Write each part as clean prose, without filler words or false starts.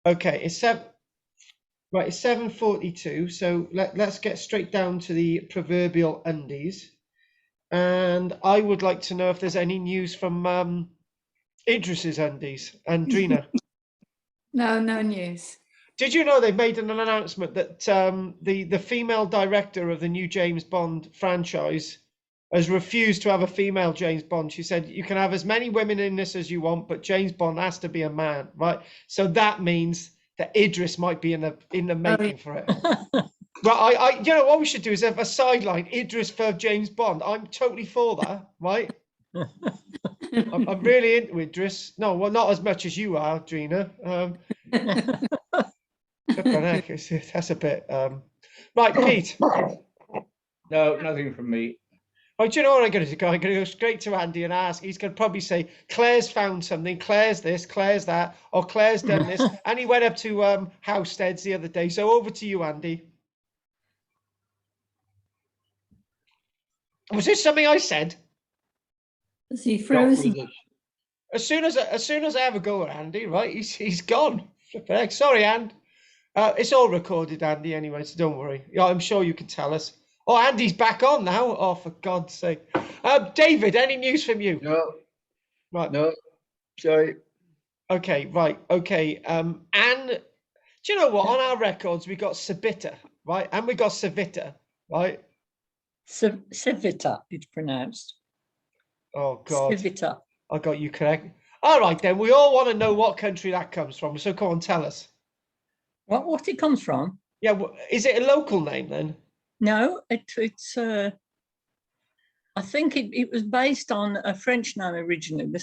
Okay, it's seven. Right, it's 7:42. So let's get straight down to the proverbial undies. And I would like to know if there's any news from Idris's undies. Andrina, No, no news. did you know they've made an announcement that the female director of the new James Bond franchise has refused to have a female James Bond? She said, you can have as many women in this as you want, but James Bond has to be a man, right? So that means that Idris might be in the making for it. Right, you know what we should do is have a sideline, Idris for James Bond. I'm totally for that, right? I'm really into Idris. No, well, not as much as you are, Drina. That's a bit. Right, Pete. No, nothing from me. Oh, do you know what I'm going to do? I'm going to go straight to Andy and ask. He's going to probably say, Claire's found something, Claire's this, Claire's that, or Claire's done this. And he went up to Housesteads the other day. So over to you, Andy. Was this something I said? Is he frozen? As soon as I have a go at Andy, right? He's gone. Sorry, Andy. It's all recorded, Andy, anyway, so don't worry. Yeah, I'm sure you can tell us. Oh, Andy's back on now. Oh, for God's sake. David, any news from you? No. Right. No. Sorry. Okay, right. Okay. And do you know what? On our records, we got Civita, right? And we got Civita, right? Civita, it's pronounced. Oh, God. Civita. I got you correct. All right, then. We all want to know what country that comes from. So come on, tell us. What it comes from? Yeah, well, is it a local name then? No, it's. I think it was based on a French name originally, the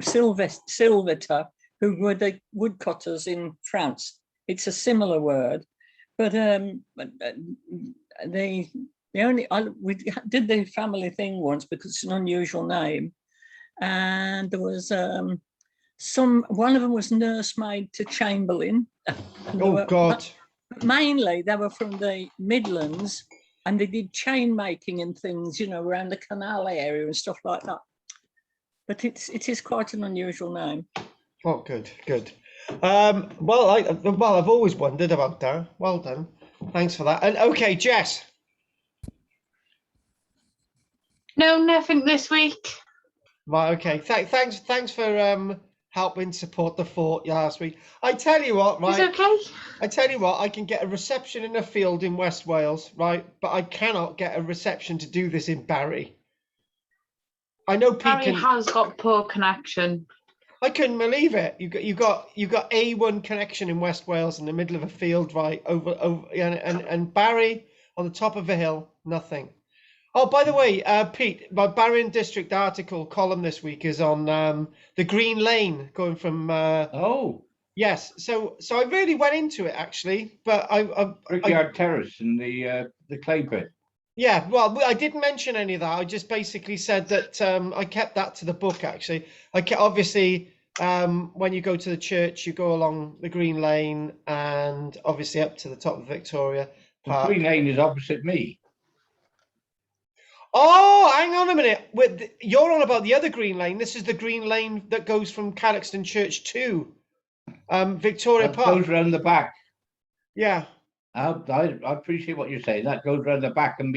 Sylveta, who were the woodcutters in France. It's a similar word, but we did the family thing once because it's an unusual name, and there was one of them was nursemaid to Chamberlain. Oh, God. Mainly, they were from the Midlands, and they did chain making and things, you know, around the canal area and stuff like that. But it is quite an unusual name. Oh, good. Well, I've always wondered about that. Well done. Thanks for that. And okay, Jess. No, nothing this week. Right. Okay. Thanks for helping support the fort last week. I tell you what, right? It's okay. I tell you what, I can get a reception in a field in West Wales, right? But I cannot get a reception to do this in Barry. I know Barry has got poor connection. I couldn't believe it. You got A1 connection in West Wales in the middle of a field, right? Over and Barry on the top of a hill, nothing. Oh, by the way, Pete, my Barron District article column this week is on the Green Lane going from. Oh. Yes, so I really went into it actually, but Brickyard Terrace and the clay pit. Yeah, well, I didn't mention any of that. I just basically said that I kept that to the book actually. Obviously, when you go to the church, you go along the Green Lane and obviously up to the top of Victoria Park. The Green Lane is opposite me. Oh, hang on a minute. You're on about the other Green Lane. This is the Green Lane that goes from Cadoxton Church to Victoria Park. Goes around the back. Yeah. I appreciate what you're saying. That goes around the back and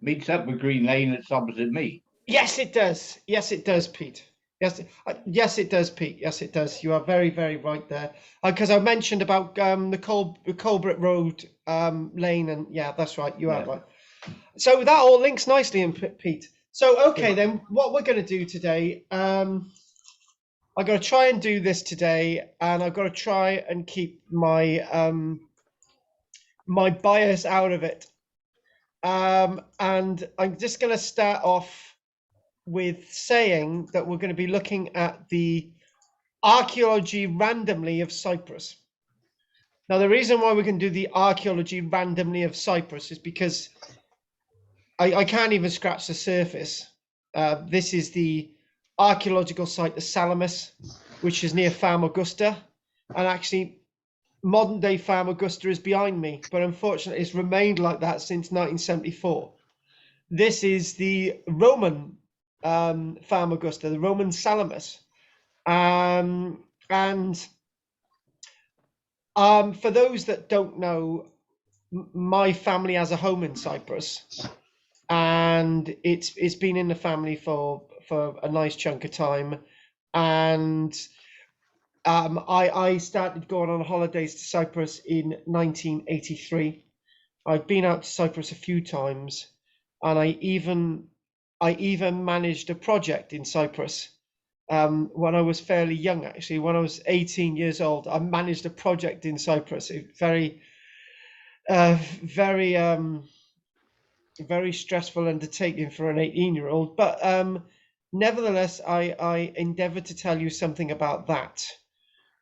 meets up with Green Lane. It's opposite me. Yes, it does. Yes, it does, Pete. Yes, it does, Pete. Yes, it does. You are very, very right there. Because I mentioned about the Colbert Road lane, and yeah, that's right. You are right. So that all links nicely in, Pete. So, okay, then what we're going to do today, I've got to try and do this today, and I've got to try and keep my my bias out of it. And I'm just going to start off with saying that we're going to be looking at the archaeology randomly of Cyprus. Now, the reason why we can do the archaeology randomly of Cyprus is because I can't even scratch the surface. This is the archaeological site of Salamis, which is near Famagusta. And actually, modern day Famagusta is behind me, but unfortunately, it's remained like that since 1974. This is the Roman Famagusta, the Roman Salamis. And For those that don't know, my family has a home in Cyprus, and it's been in the family for a nice chunk of time, and I started going on holidays to Cyprus in 1983. I'd been out to Cyprus a few times, and I even managed a project in Cyprus when I was fairly young. Actually, when I was 18 years old, I managed a project in Cyprus. Very stressful undertaking for an 18-year-old, but nevertheless, I endeavour to tell you something about that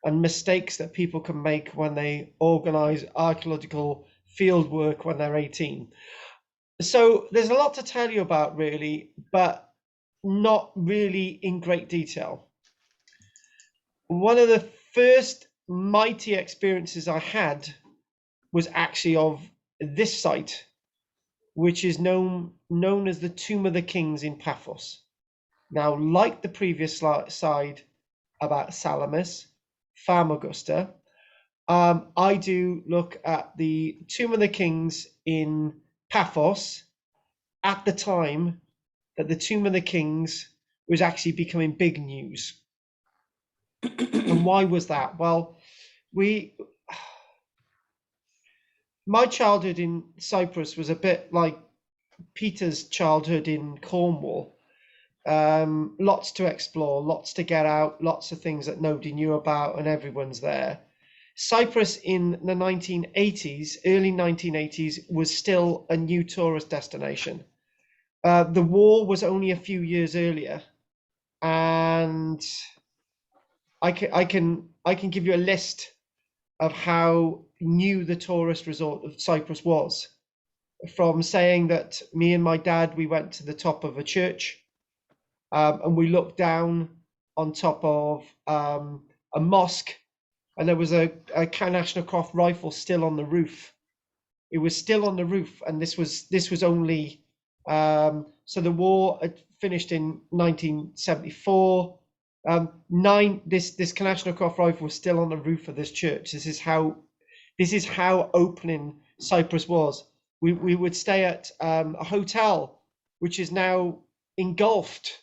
and mistakes that people can make when they organise archaeological field work when they're 18. So there's a lot to tell you about, really, but not really in great detail. One of the first mighty experiences I had was actually of this site, which is known as the Tomb of the Kings in Paphos. Now, like the previous slide about Salamis, Famagusta, I do look at the Tomb of the Kings in Paphos at the time that the Tomb of the Kings was actually becoming big news. And why was that? Well, my childhood in Cyprus was a bit like Peter's childhood in Cornwall. Lots to explore, lots to get out, lots of things that nobody knew about, and everyone's there. Cyprus in the 1980s, early 1980s, was still a new tourist destination. The war was only a few years earlier, and I can give you a list of how new the tourist resort of Cyprus was. From saying that me and my dad, we went to the top of a church, and we looked down on top of a mosque, and there was a Kalashnikov rifle still on the roof. It was still on the roof, and this was only so the war had finished in 1974. This Kalashnikov rifle was still on the roof of this church. This is how opening Cyprus was. We would stay at a hotel, which is now engulfed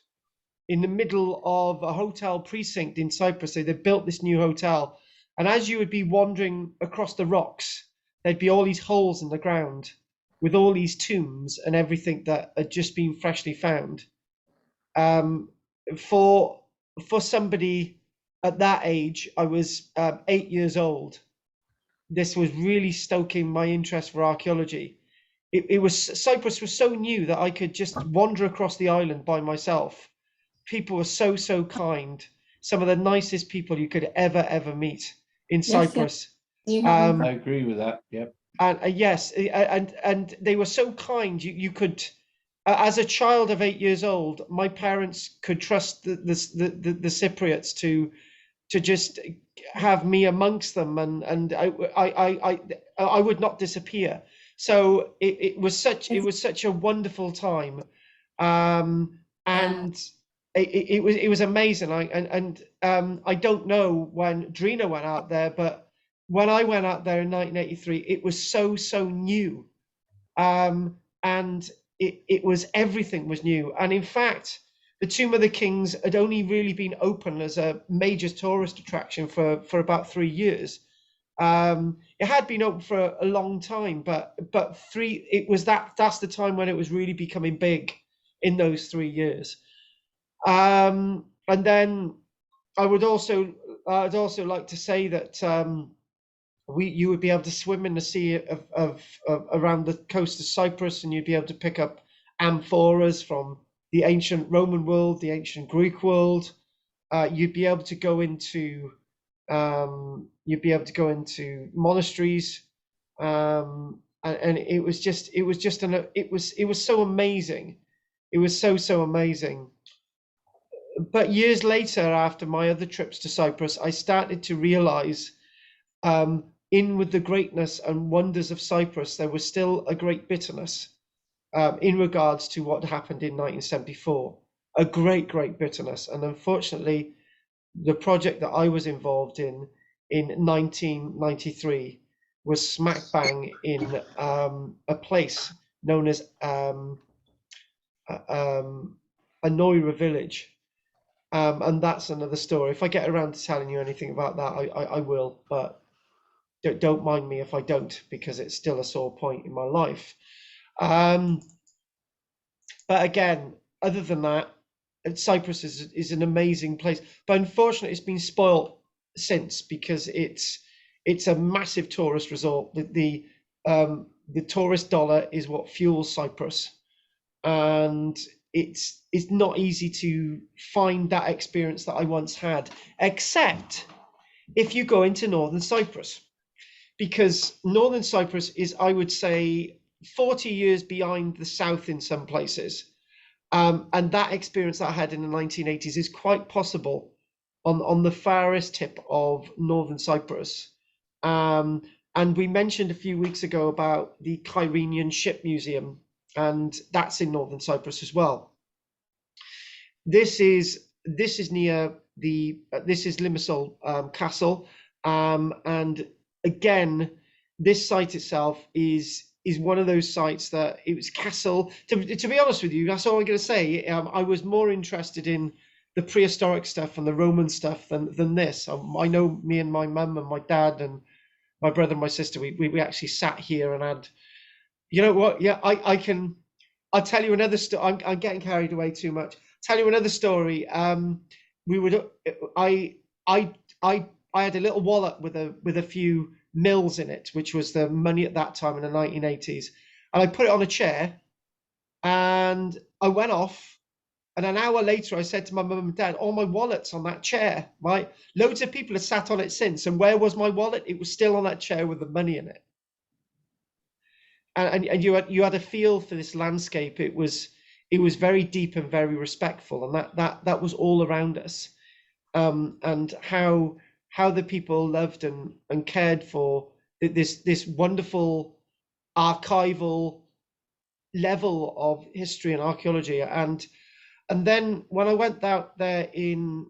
in the middle of a hotel precinct in Cyprus. So they built this new hotel, and as you would be wandering across the rocks, there'd be all these holes in the ground with all these tombs and everything that had just been freshly found. For somebody at that age, I was 8 years old. This was really stoking my interest for archaeology. Cyprus was so new that I could just wander across the island by myself. People were so kind. Some of the nicest people you could ever meet in Cyprus. I agree with that. Yep. And yes, and they were so kind. You could, as a child of 8 years old, my parents could trust the Cypriots to just have me amongst them, and I would not disappear. So it was such a wonderful time, and it was amazing. I don't know when Drina went out there, but when I went out there in 1983, it was so new, and everything was new. And in fact, the Tomb of the Kings had only really been open as a major tourist attraction for about 3 years. It had been open for a long time, but that's the time when it was really becoming big, in those 3 years. And then I'd also like to say that you would be able to swim in the sea of around the coast of Cyprus, and you'd be able to pick up amphoras from the ancient Roman world, the ancient Greek world. You'd be able to go into monasteries, and it was so amazing. It was so amazing. But years later, after my other trips to Cyprus, I started to realize, in with the greatness and wonders of Cyprus, there was still a great bitterness in regards to what happened in 1974. A great bitterness. And unfortunately, the project that I was involved in in 1993 was smack bang in a place known as Anoira village. And that's another story. If I get around to telling you anything about that, I will, but don't mind me if I don't, because it's still a sore point in my life. But again, other than that, Cyprus is an amazing place. But unfortunately, it's been spoilt since, because it's a massive tourist resort. The tourist dollar is what fuels Cyprus, and it's not easy to find that experience that I once had, except if you go into northern Cyprus, because northern Cyprus is, I would say, 40 years behind the south in some places. And that experience that I had in the 1980s is quite possible on the farthest tip of northern Cyprus. And we mentioned a few weeks ago about the Kyrenian Ship Museum, and that's in northern Cyprus as well. This is near this is Limisol Castle, and again, this site itself is one of those sites that it was castle. To be honest with you, that's all I'm going to say. I was more interested in the prehistoric stuff and the Roman stuff than this. I know me and my mum and my dad and my brother and my sister, we actually sat here and had, you know what? Yeah, I'll tell you another story. I'm getting carried away too much. Tell you another story. I had a little wallet with a few mils in it, which was the money at that time in the 1980s, and I put it on a chair, and I went off. And an hour later, I said to my mum and dad, "Oh, my wallet's on that chair." Right? Loads of people have sat on it since, and where was my wallet? It was still on that chair with the money in it. And you had a feel for this landscape. It was very deep and very respectful, and that was all around us, and how the people loved and cared for this wonderful archival level of history and archaeology. And then when I went out there in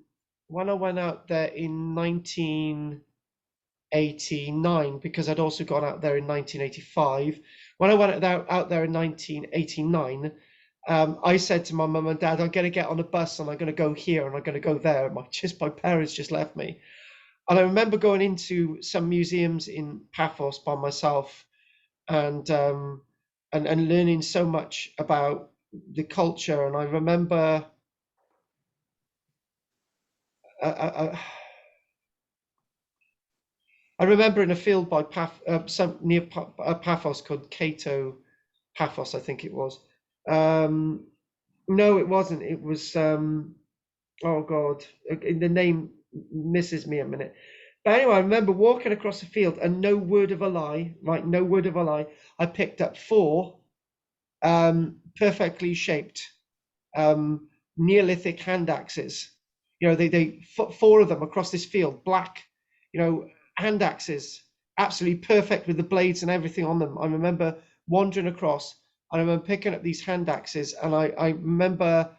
1989, because I'd also gone out there in 1985. When I went out there in 1989, I said to my mum and dad, "I'm going to get on a bus and I'm going to go here and I'm going to go there." My parents just left me. And I remember going into some museums in Paphos by myself, and learning so much about the culture. And I remember in a field by near Paphos called Kato Paphos, I think it was. No, it wasn't. It was oh God, the name misses me a minute. But anyway, I remember walking across the field, and no word of a lie, right? No word of a lie. I picked up 4 perfectly shaped Neolithic hand axes. You know, they 4 of them across this field, black, you know, hand axes, absolutely perfect with the blades and everything on them. I remember wandering across, and I remember picking up these hand axes, and I remember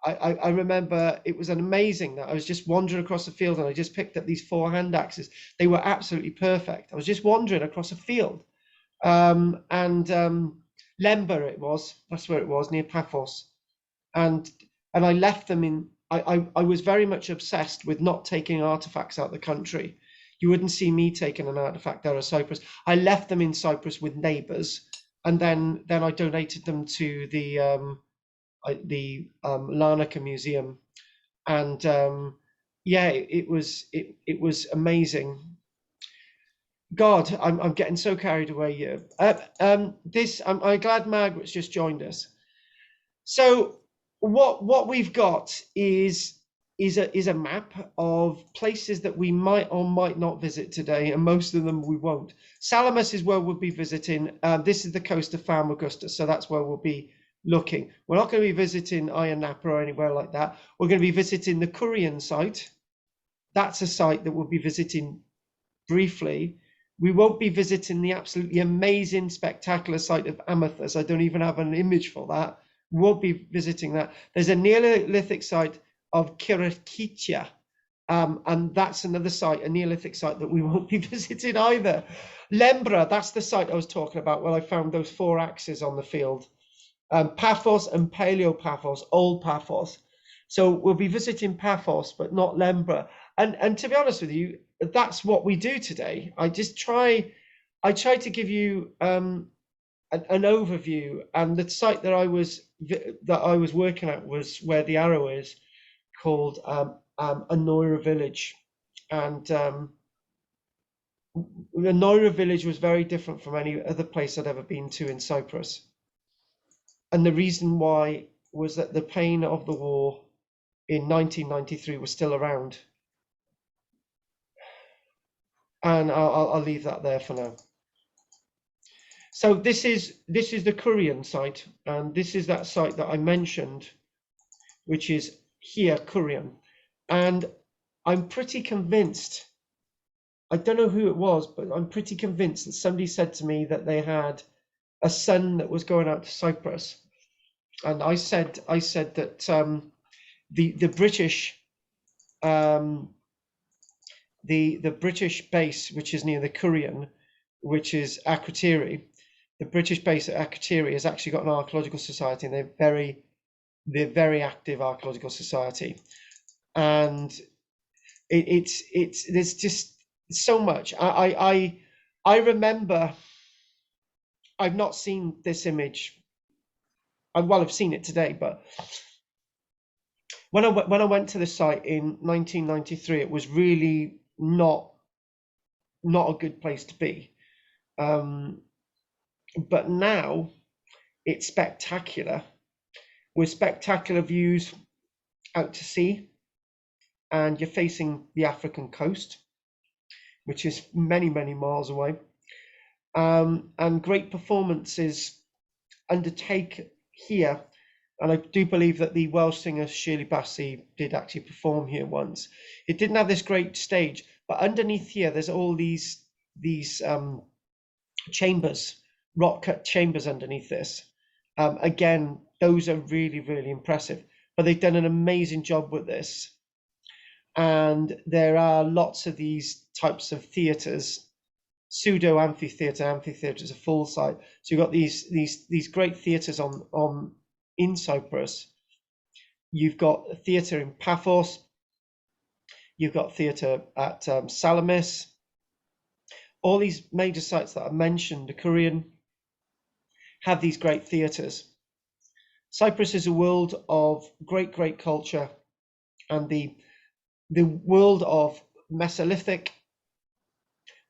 I remember it was amazing that I was just wandering across the field and I just picked up these 4 hand axes. They were absolutely perfect. I was just wandering across a field, and Lemba that's where it was, near Paphos, and I left them in. I was very much obsessed with not taking artifacts out of the country. You wouldn't see me taking an artifact out of Cyprus. I left them in Cyprus with neighbours, and then I donated them to the Larnaca Museum, and yeah, it was amazing. God, I'm getting so carried away here. I'm glad Margaret's just joined us. So what we've got is a map of places that we might or might not visit today, and most of them we won't. Salamis is where we'll be visiting. This is the coast of Famagusta, so that's where we'll be looking. We're not going to be visiting Ayia Napa or anywhere like that. We're going to be visiting the Kurian site. That's a site that we'll be visiting briefly. We won't be visiting the absolutely amazing, spectacular site of Amathus. I don't even have an image for that. We won't be visiting that. There's a Neolithic site of Kirakicha, And that's another site, a Neolithic site that we won't be visiting either. Lembra, that's the site I was talking about where I found those 4 axes on the field. Paphos and Paleopaphos, Old Paphos. So we'll be visiting Paphos, but not Lembra. And to be honest with you, that's what we do today. I try to give you an overview, and the site that I was working at was where the arrow is, called Anoira village, and the Anoira village was very different from any other place I'd ever been to in Cyprus. And the reason why was that the pain of the war in 1993 was still around. And I'll leave that there for now. So this is the Kurian site, and this is that site that I mentioned, which is here, Kurian. And I'm pretty convinced, I don't know who it was, but I'm pretty convinced that somebody said to me that they had a son that was going out to Cyprus. And I said that the British the British base, which is near the Kurian, which is Akrotiri, the British base at Akrotiri has actually got an archaeological society, and they're very active archaeological society, and there's just so much. I remember, I've not seen this image. I've seen it today, but when I went to the site in 1993, it was really not a good place to be. But now it's spectacular, with spectacular views out to sea, and you're facing the African coast, which is many, many miles away, and great performances undertake here. And I do believe that the Welsh singer Shirley Bassey did actually perform here once. It didn't have this great stage, but underneath here there's all these chambers, rock cut chambers underneath this. Again, those are really, really impressive, but they've done an amazing job with this. And there are lots of these types of theatres, pseudo amphitheatre. Amphitheatre is a full site. So you've got these great theatres in Cyprus. You've got a theatre in Paphos. You've got theatre at Salamis. All these major sites that I mentioned, the Kurian, have these great theatres. Cyprus is a world of great, great culture, and the world of Mesolithic,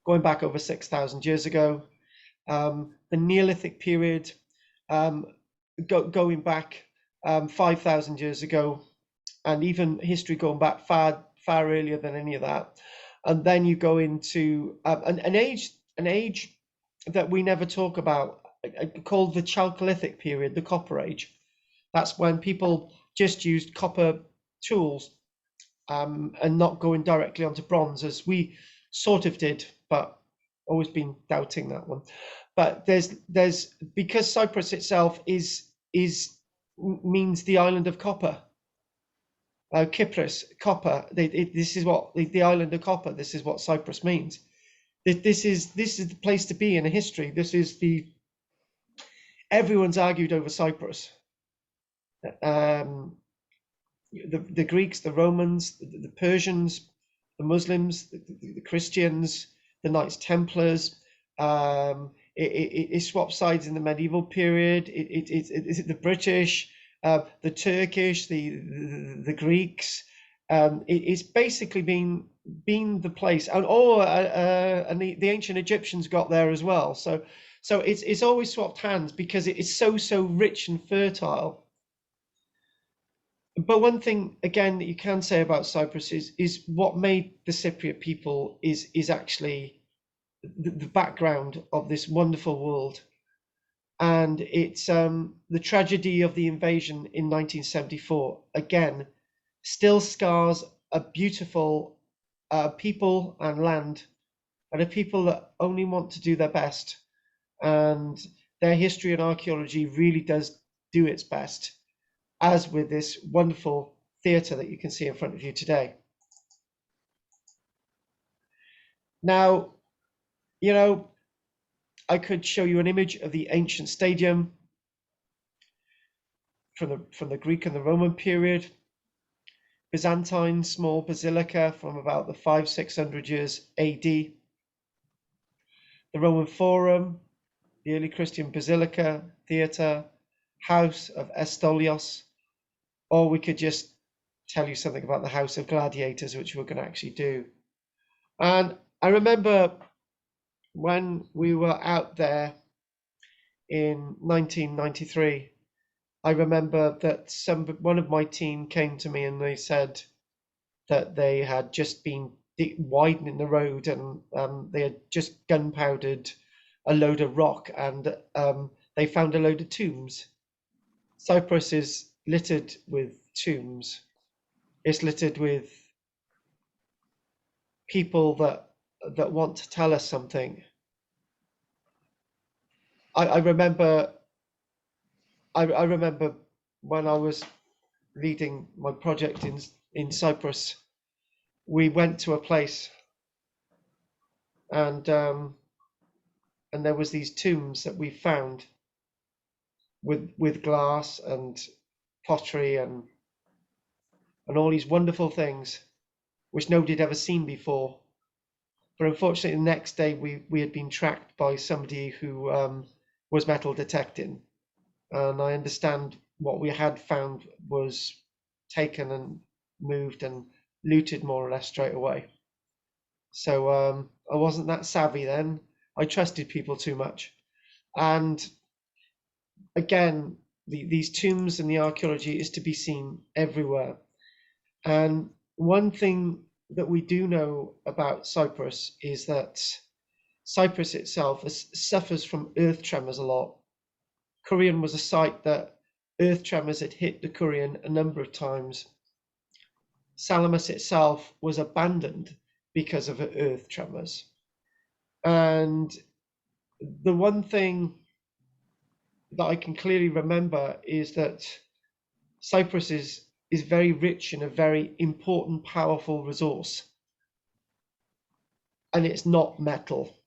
going back over 6,000 years ago, the Neolithic period, going back 5,000 years ago, and even history going back far earlier than any of that. And then you go into an age that we never talk about, called the Chalcolithic period, the Copper Age. That's when people just used copper tools and not going directly onto bronze, as we sort of did, but always been doubting that one. But there's because Cyprus itself means the island of copper. Kypros, copper. This is what the island of copper. This is what Cyprus means. This is the place to be in a history. This is everyone's argued over Cyprus. The Greeks, the Romans, the Persians, the Muslims, the Christians, the Knights Templars. It swapped sides in the medieval period. The British, the Turkish, the Greeks. It's basically been the place, and the ancient Egyptians got there as well. So it's always swapped hands because it is so rich and fertile. But one thing again that you can say about Cyprus is what made the Cypriot people is actually the background of this wonderful world. And it's the tragedy of the invasion in 1974, again, still scars a beautiful people and land, and a people that only want to do their best. And their history and archaeology really does do its best, as with this wonderful theatre that you can see in front of you today. Now, you know, I could show you an image of the ancient stadium from the Greek and the Roman period. Byzantine small basilica from about the 500-600 years AD. The Roman Forum, the early Christian basilica, theatre, House of Eustolius, or we could just tell you something about the House of Gladiators, which we're going to actually do. And I remember when we were out there in 1993, I remember that one of my team came to me and they said that they had just been widening the road and they had just gunpowdered a load of rock and they found a load of tombs. Cyprus is littered with tombs. It's littered with people that want to tell us something. I remember when I was leading my project in Cyprus, we went to a place and there was these tombs that we found with glass and pottery and all these wonderful things which nobody had ever seen before. But unfortunately, the next day we had been tracked by somebody who was metal detecting. And I understand what we had found was taken and moved and looted more or less straight away. So I wasn't that savvy then. I trusted people too much. And again, these tombs and the archaeology is to be seen everywhere. And one thing that we do know about Cyprus is that Cyprus itself suffers from earth tremors a lot. Korean was a site that earth tremors had hit the Korean a number of times. Salamis itself was abandoned because of earth tremors. And the one thing that I can clearly remember is that Cyprus is very rich in a very important, powerful resource. And it's not metal.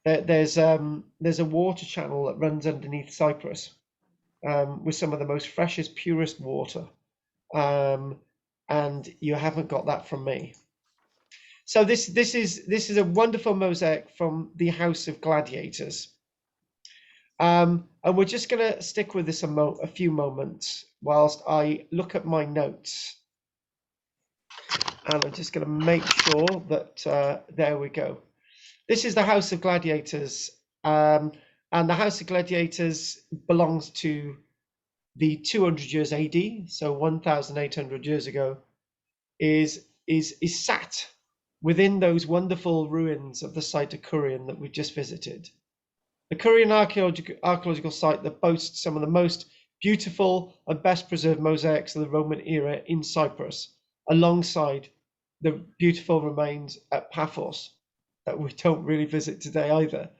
There's a water channel that runs underneath Cyprus with some of the most freshest, purest water. And you haven't got that from me. So this is a wonderful mosaic from the House of Gladiators. And we're just going to stick with this a few moments whilst I look at my notes. And I'm just going to make sure that there we go. This is the House of Gladiators. And the House of Gladiators belongs to the 200 years AD, so 1,800 years ago, is sat within those wonderful ruins of the site of Kourion that we just visited. The Kourion archaeological site that boasts some of the most beautiful and best preserved mosaics of the Roman era in Cyprus, alongside the beautiful remains at Paphos that we don't really visit today either.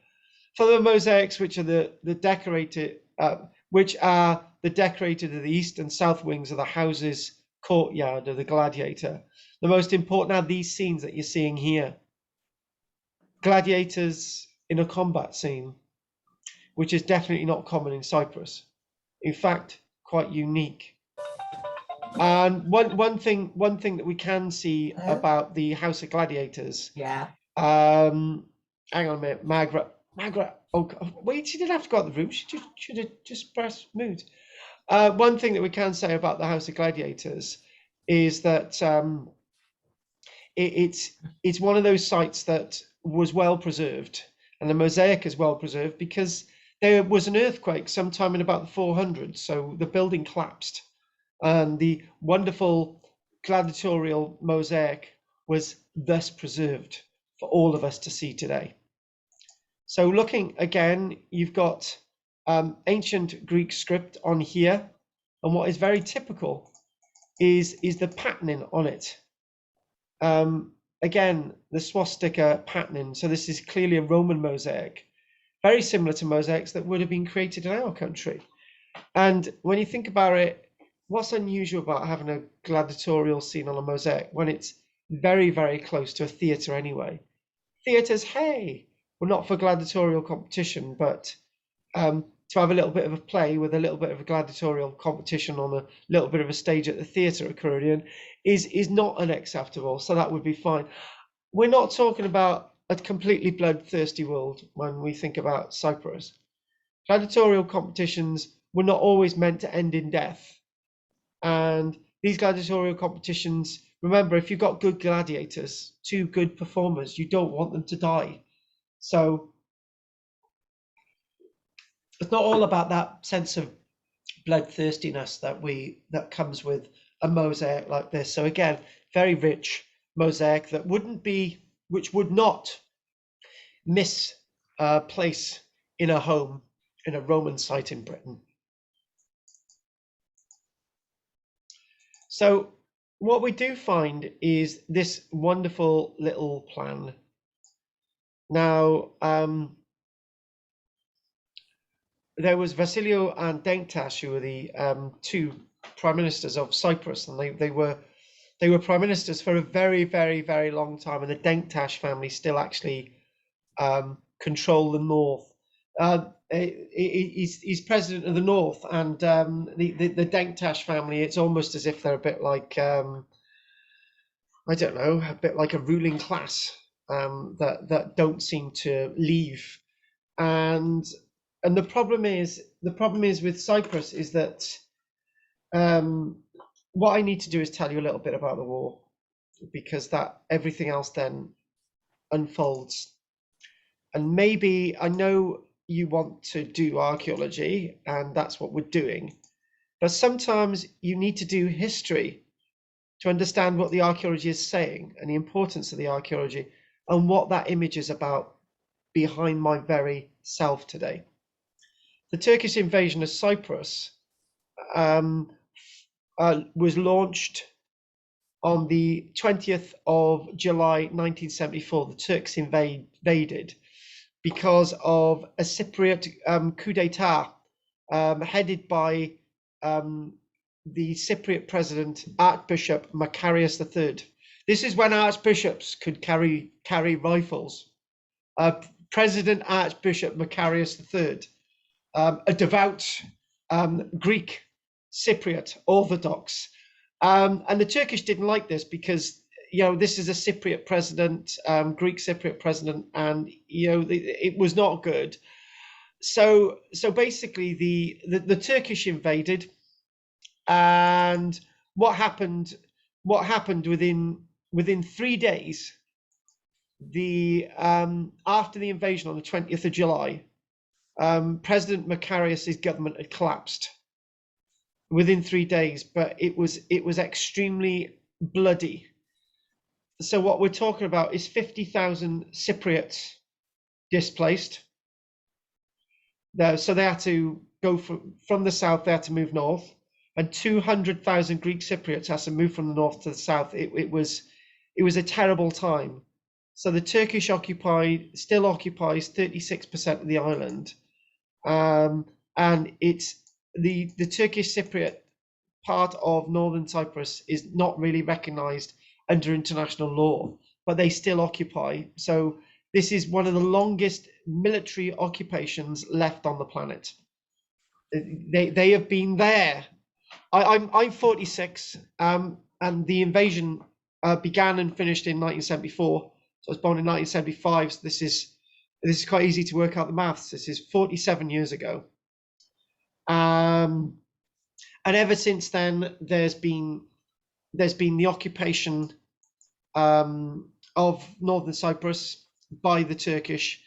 For the mosaics which are the decorated of the east and south wings of the house's courtyard of the gladiator. The most important are these scenes that you're seeing here. Gladiators in a combat scene, which is definitely not common in Cyprus. In fact, quite unique. And one thing that we can see about the House of Gladiators. Yeah. Hang on a minute, Margaret. Oh, wait, she didn't have to go out the room. She should have just pressed mute. One thing that we can say about the House of Gladiators is that it's one of those sites that was well preserved, and the mosaic is well preserved because there was an earthquake sometime in about the 400s, so the building collapsed, and the wonderful gladiatorial mosaic was thus preserved for all of us to see today. So looking again, you've got ancient Greek script on here, and what is very typical is the patterning on it. Again, the swastika patterning. So this is clearly a Roman mosaic, very similar to mosaics that would have been created in our country. And when you think about it, what's unusual about having a gladiatorial scene on a mosaic when it's very, very close to a theatre anyway. Theatres, hey, were not for gladiatorial competition, but to have a little bit of a play with a little bit of a gladiatorial competition on a little bit of a stage at the theatre at Coronian is not unacceptable. So that would be fine. We're not talking about a completely bloodthirsty world when we think about Cyprus. Gladiatorial competitions were not always meant to end in death. And these gladiatorial competitions, remember, if you've got good gladiators, two good performers, you don't want them to die. So it's not all about that sense of bloodthirstiness that comes with a mosaic like this. So again, very rich mosaic which would not miss a place in a home in a Roman site in Britain. So what we do find is this wonderful little plan. Now, there was Vasilio and Denktash, who were the two prime ministers of Cyprus, and they were prime ministers for a very, very, very long time. And the Denktash family still actually control the north. He's president of the north, and the Denktash family. It's almost as if they're a bit like I don't know, a bit like a ruling class that don't seem to leave. And the problem is with Cyprus is that what I need to do is tell you a little bit about the war, because that everything else then unfolds. And maybe I know you want to do archaeology, and that's what we're doing, but sometimes you need to do history to understand what the archaeology is saying and the importance of the archaeology and what that image is about behind my very self today. The Turkish invasion of Cyprus was launched on the 20th of July 1974. The Turks invaded because of a Cypriot coup d'etat headed by the Cypriot president, Archbishop Macarius III. This is when archbishops could carry rifles. President Archbishop Macarius III, a devout Greek Cypriot Orthodox, and the Turkish didn't like this because this is a Cypriot president, Greek Cypriot president, and it was not good. So basically the Turkish invaded, and what happened within 3 days, after the invasion on the 20th of July, President Macarius's government had collapsed within 3 days, but it was extremely bloody. So what we're talking about is 50,000 Cypriots displaced. So they had to go from the south, they had to move north, and 200,000 Greek Cypriots had to move from the north to the south. It was a terrible time. So the Turkish still occupies 36% of the island, and it's the Turkish Cypriot part of northern Cyprus is not really recognized under international law, but they still occupy. So this is one of the longest military occupations left on the planet. They have been there. I'm 46, and the invasion began and finished in 1974. So I was born in 1975. So this is quite easy to work out the maths. This is 47 years ago. And ever since then, there's been the occupation of northern Cyprus by the Turkish,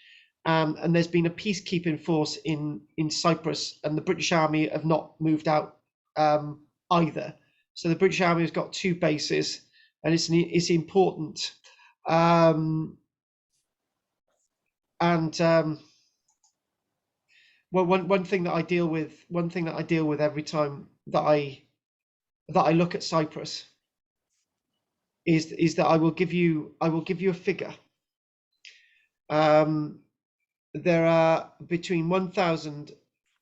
and there's been a peacekeeping force in Cyprus, and the British Army have not moved out either. So the British Army has got two bases, and it's important. Well, one thing that I deal with every time that I look at Cyprus is that I will give you a figure. There are between 1,000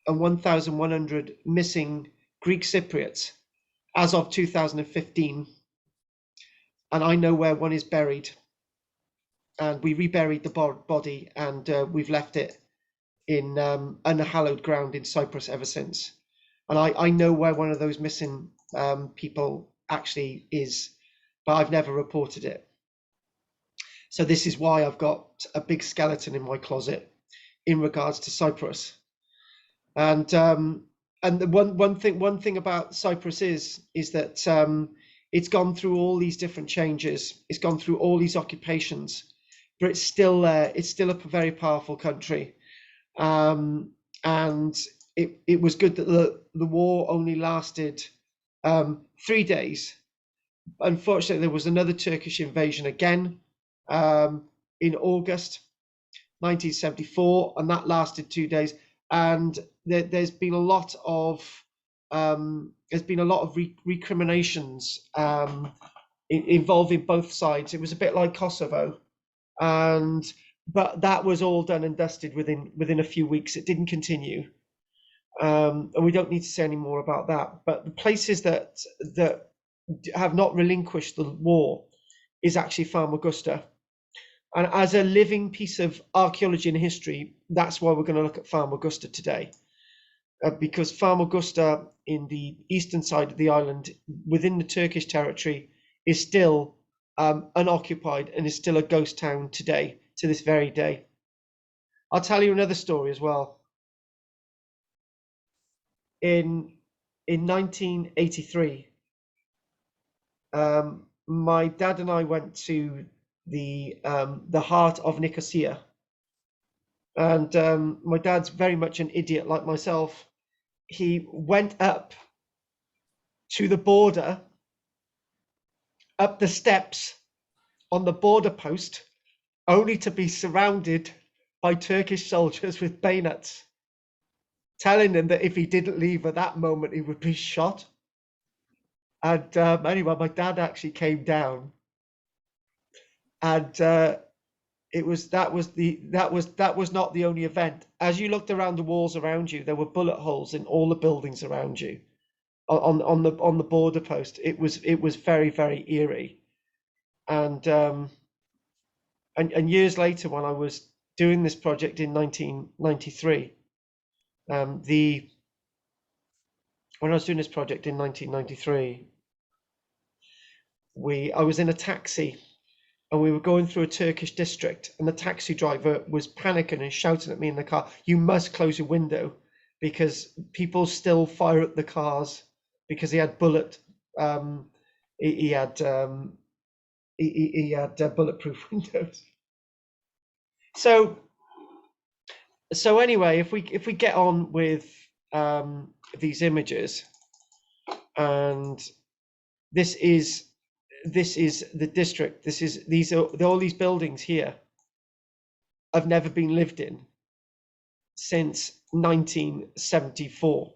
and 1,100 missing Greek Cypriots as of 2015. and I know where one is buried. And we reburied the body, and we've left it in unhallowed ground in Cyprus ever since. And I know where one of those missing people actually is, but I've never reported it. So this is why I've got a big skeleton in my closet in regards to Cyprus. And the one thing about Cyprus is that it's gone through all these different changes. It's gone through all these occupations, but it's still a very powerful country. And it was good that the war only lasted 3 days. Unfortunately, there was another Turkish invasion again in August 1974, and that lasted 2 days. And there's been a lot of recriminations involving both sides. It was a bit like Kosovo, but that was all done and dusted within a few weeks. It didn't continue, and we don't need to say any more about that. But the places that have not relinquished the war is actually Famagusta. And as a living piece of archaeology and history, that's why we're going to look at Famagusta today. Because Famagusta in the eastern side of the island, within the Turkish territory, is still unoccupied and is still a ghost town today, to this very day. I'll tell you another story as well. In 1983, my dad and I went to the heart of Nicosia, and my dad's very much an idiot like myself. He went up to the border, up the steps on the border post, only to be surrounded by Turkish soldiers with bayonets, telling him that if he didn't leave at that moment, he would be shot. And anyway, my dad actually came down, and that was not the only event. As you looked around the walls around you, there were bullet holes in all the buildings around you, on the border post. It was very, very eerie. And years later, when I was doing this project in 1993, when I was doing this project in 1993, I was in a taxi, and we were going through a Turkish district, and the taxi driver was panicking and shouting at me in the car, "You must close your window," because people still fire at the cars, because he had bulletproof windows. So anyway, if we get on with these images, and this is the district. All these buildings here have never been lived in since 1974.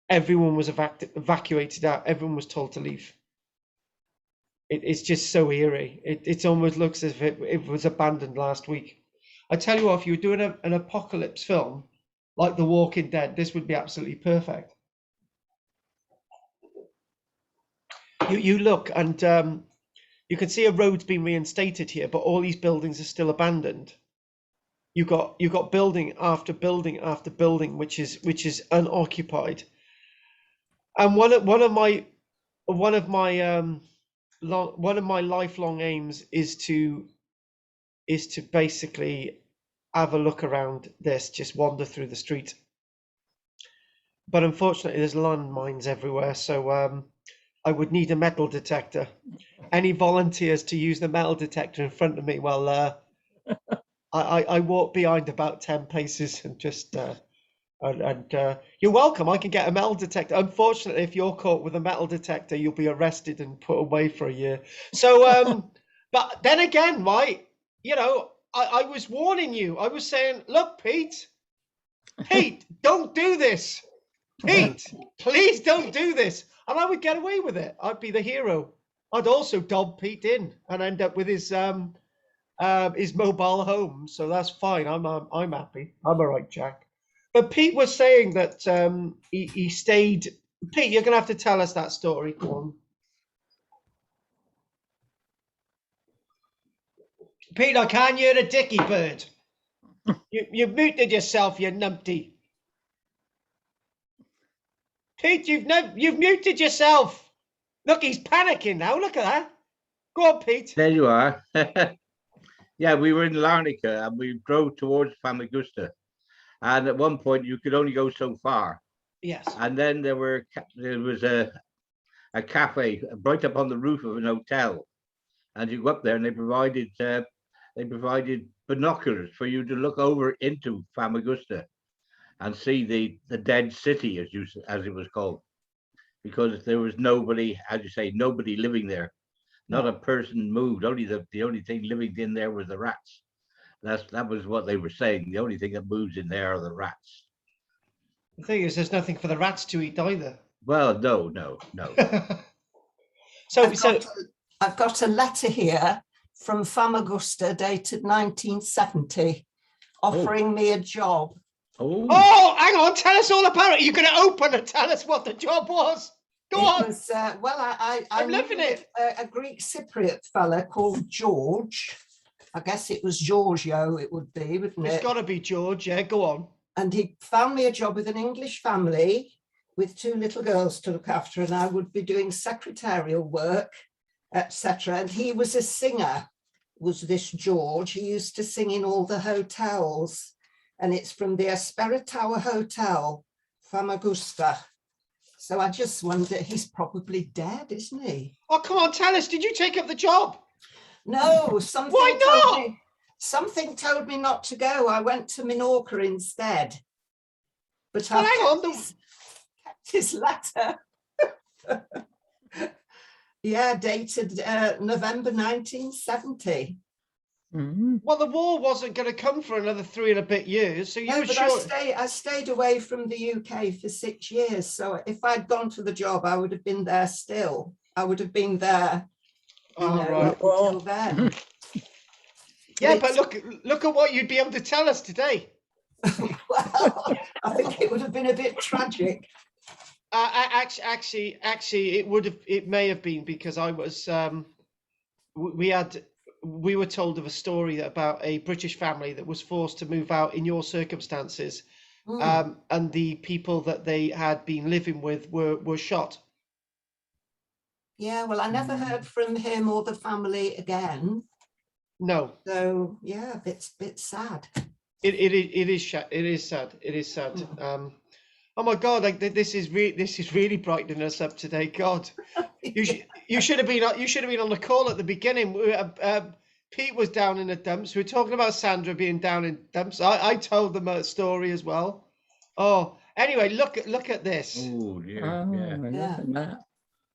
Everyone was evacuated out. Everyone was told to leave. It's just so eerie. It almost looks as if it was abandoned last week. I tell you what, if you were doing an apocalypse film like The Walking Dead, this would be absolutely perfect. You look, and you can see a road's been reinstated here, but all these buildings are still abandoned. You've got building after building after building, which is unoccupied. And one of my lifelong aims is to basically have a look around this, just wander through the street. But unfortunately, there's landmines everywhere, so I would need a metal detector. Any volunteers to use the metal detector in front of me? Well, I walk behind about 10 paces and just you're welcome. I can get a metal detector. Unfortunately, if you're caught with a metal detector, you'll be arrested and put away for a year. So, but then again, right? You know, I was warning you. I was saying, look, Pete, don't do this. Pete, please don't do this. And I would get away with it. I'd be the hero. I'd also dob Pete in and end up with his mobile home. So that's fine. I'm happy. I'm all right, Jack. But Pete was saying that he stayed. Pete, you're gonna have to tell us that story. Go on. Pete, I can't hear a dicky bird. You've muted yourself, you numpty. Pete, you've muted yourself. Look, he's panicking now. Look at that. Go on, Pete. There you are. Yeah, we were in Larnaca and we drove towards Famagusta. And at one point you could only go so far. Yes. And then there was a cafe right up on the roof of an hotel. And you go up there and they provided binoculars for you to look over into Famagusta and see the dead city, as it was called, because there was nobody, as you say, nobody living there. Not a person moved. Only the only thing living in there was the rats. That was what they were saying. The only thing that moves in there are the rats. The thing is, there's nothing for the rats to eat either. Well, no. I've got a letter here from Famagusta dated 1970 offering me a job. Oh, hang on. Tell us all about it. You're going to open and tell us what the job was. Go on. Was, I'm loving it. A Greek Cypriot fella called George. I guess it was Giorgio, it would be, wouldn't it? It's got to be George. Yeah, go on. And he found me a job with an English family with 2 little girls to look after, and I would be doing secretarial work, etc. And he was a singer, was this George. He used to sing in all the hotels, and it's from the Espera Tower Hotel, Famagusta. So I just wonder, he's probably dead, isn't he? Oh, come on, tell us. Did you take up the job? No, something. Why not? Something told me not to go. I went to Minorca instead. But Well, I hang on, kept his letter. Yeah, dated November 1970. Well, the war wasn't going to come for another 3 and a bit years, so you No, were but sure. I stayed away from the UK for 6 years. So if I'd gone for the job, I would have been there still. I would have been there, Right. until then. Yeah, but look at what you'd be able to tell us today. Well, I think it would have been a bit tragic. Actually, it may have been, because I was we were told of a story about a British family that was forced to move out in your circumstances, and the people that they had been living with were shot. Yeah, well, I never heard from him or the family again. No. So yeah, it's a bit sad. It is sad. It is sad. Oh my God! Like this is really brightening us up today. God, you should have been on the call at the beginning. Pete was down in the dumps. We were talking about Sandra being down in dumps. I told them a story as well. Oh, anyway, look at this. Oh dear.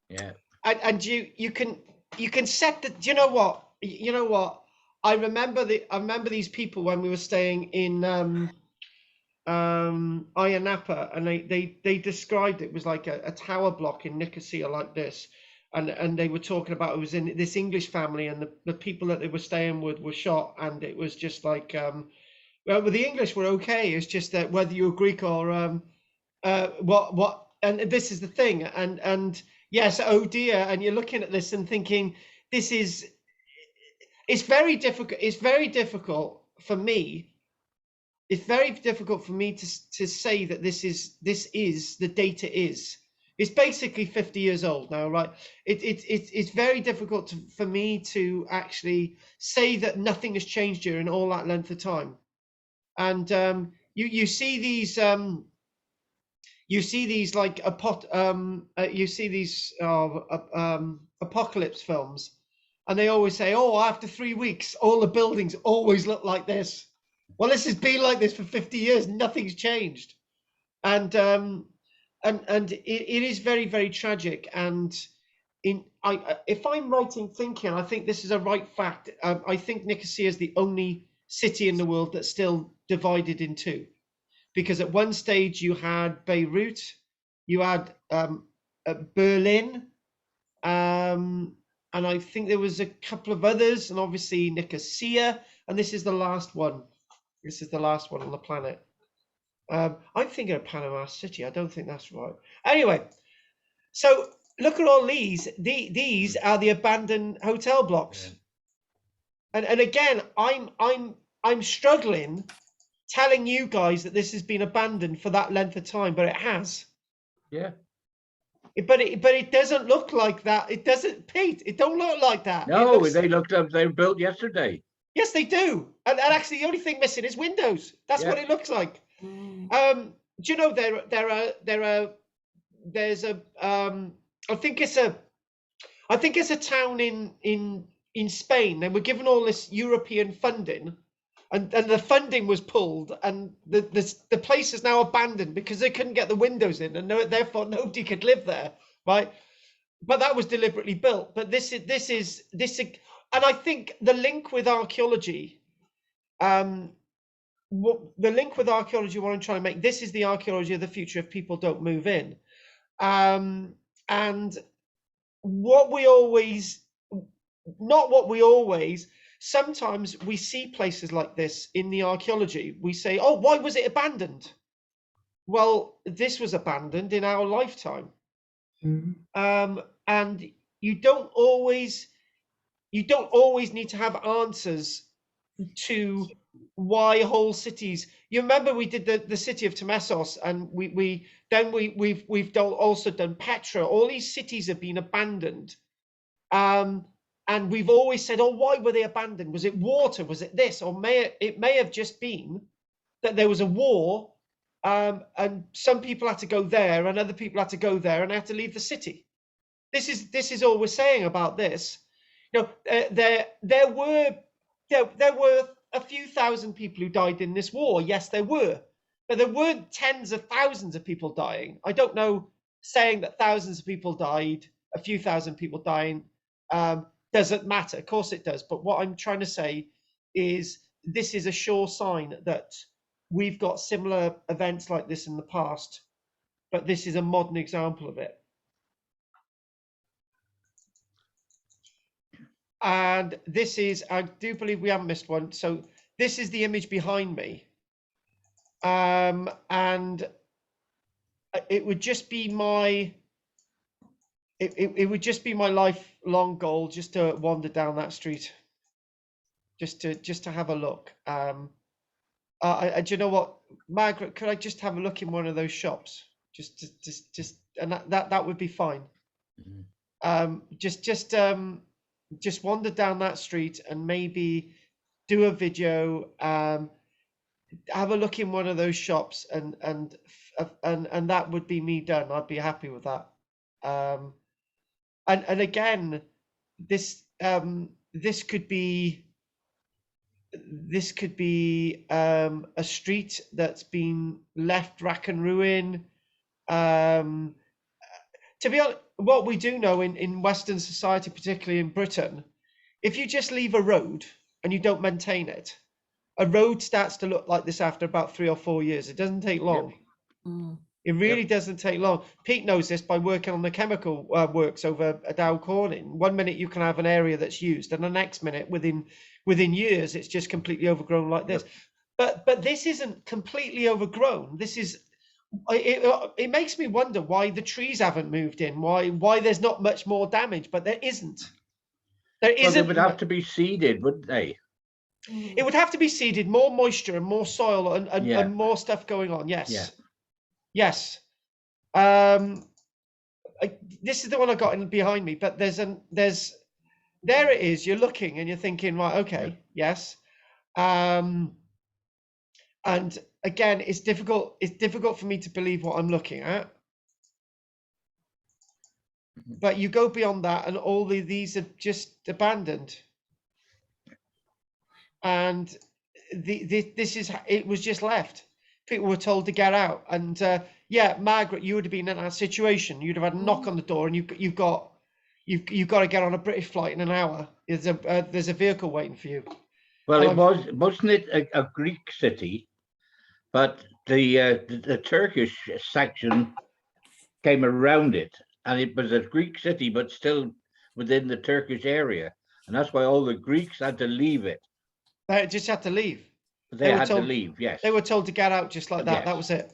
Yeah. And you can set the. Do you know what? You know what? I remember these people when we were staying in Ayia Napa, and they described it was like a tower block in Nicosia like this, and they were talking about it was in this English family, and the people that they were staying with were shot, and it was just like well, the English were okay. It's just that whether you're Greek or what, and this is the thing, and yes, oh dear, and you're looking at this and thinking it's very difficult. It's very difficult for me. It's very difficult for me to say that this is the data is. It's basically 50 years old now, right? It's very difficult for me to actually say that nothing has changed during all that length of time. And you see these like apocalypse films, and they always say, oh, after 3 weeks, all the buildings always look like this. Well, this has been like this for 50 years. Nothing's changed. And it is very, very tragic. And if I'm right in thinking, I think this is a right fact. I think Nicosia is the only city in the world that's still divided in two. Because at one stage you had Beirut, you had Berlin, and I think there was a couple of others, and obviously Nicosia, and this is the last one. This is the last one on the planet. I'm thinking of Panama City. I don't think that's right. Anyway, so look at all these. These are the abandoned hotel blocks. And again, I'm struggling telling you guys that this has been abandoned for that length of time, but it has. Yeah. But it doesn't look like that. It doesn't, Pete. It don't look like that. It No, looks- they looked up. They were built yesterday. Yes, they do. And actually, the only thing missing is windows. That's what Yeah. it looks like. Do you know there's a I think it's a town in Spain. They were given all this European funding, and the funding was pulled, and the place is now abandoned because they couldn't get the windows in, and therefore nobody could live there, right? But that was deliberately built. But this is, and I think the link with archaeology, what I'm trying to make, this is the archaeology of the future if people don't move in. And sometimes we see places like this in the archaeology. We say, oh, why was it abandoned? Well, this was abandoned in our lifetime. And you don't always need to have answers to why whole cities. You remember we did the city of Temessos, and we've also done Petra. All these cities have been abandoned, and we've always said, oh, why were they abandoned? Was it water? Was it this? Or it may have just been that there was a war, and some people had to go there, and other people had to go there, and they had to leave the city. This is all we're saying about this. You know, there were a few thousand people who died in this war. Yes, there were, but there weren't tens of thousands of people dying. I don't know, saying that thousands of people died, a few thousand people dying, doesn't matter. Of course it does. But what I'm trying to say is this is a sure sign that we've got similar events like this in the past, but this is a modern example of it. And this is, I do believe we haven't missed one. So this is the image behind me. And it would just be my, it would just be my lifelong goal just to wander down that street, just to have a look. Do you know what, Margaret, could I just have a look in one of those shops? Just and that would be fine. Just wander down that street and maybe do a video, have a look in one of those shops, and that would be me done. I'd be happy with that. And again, this could be a street that's been left rack and ruin. To be honest, what we do know in Western society, particularly in Britain, if you just leave a road and you don't maintain it, a road starts to look like this after about 3 or 4 years. It doesn't take long. Mm. It really doesn't take long. Pete knows this by working on the chemical works over at Dow Corning. 1 minute you can have an area that's used, and the next minute, within years, it's just completely overgrown like this. But this isn't completely overgrown. This is. It makes me wonder why the trees haven't moved in. Why there's not much more damage, but there isn't. There isn't. Well, they would have to be seeded, wouldn't they? It would have to be seeded, more moisture and more soil and more stuff going on. Yes. Yeah. Yes. This is the one I got in behind me, but there it is. You're looking and you're thinking, right, okay, yes. And again, it's difficult for me to believe what I'm looking at. But you go beyond that, and all these are just abandoned. And it was just left. People were told to get out. And yeah, Margaret, you would have been in that situation. You'd have had a knock on the door, and you've got to get on a British flight in an hour. There's a vehicle waiting for you. Well, wasn't it a Greek city? But the Turkish section came around it, and it was a Greek city, but still within the Turkish area, and that's why all the Greeks had to leave it. They just had to leave. They had to leave. Yes, they were told to get out just like that. Yes. That was it.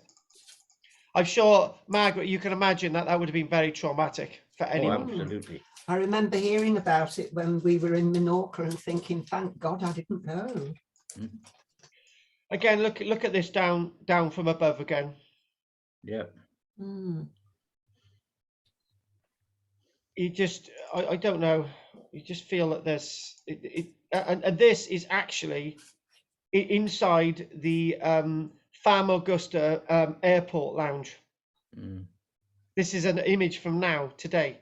I'm sure, Margaret, you can imagine that would have been very traumatic. for Oh, anyone. absolutely. I remember hearing about it when we were in Minorca and thinking, thank God I didn't go. Again, look at this down from above again. Yeah. Mm. You just, I don't know. You just feel that there's, and this is actually inside the Fam Augusta airport lounge. Mm. This is an image from today.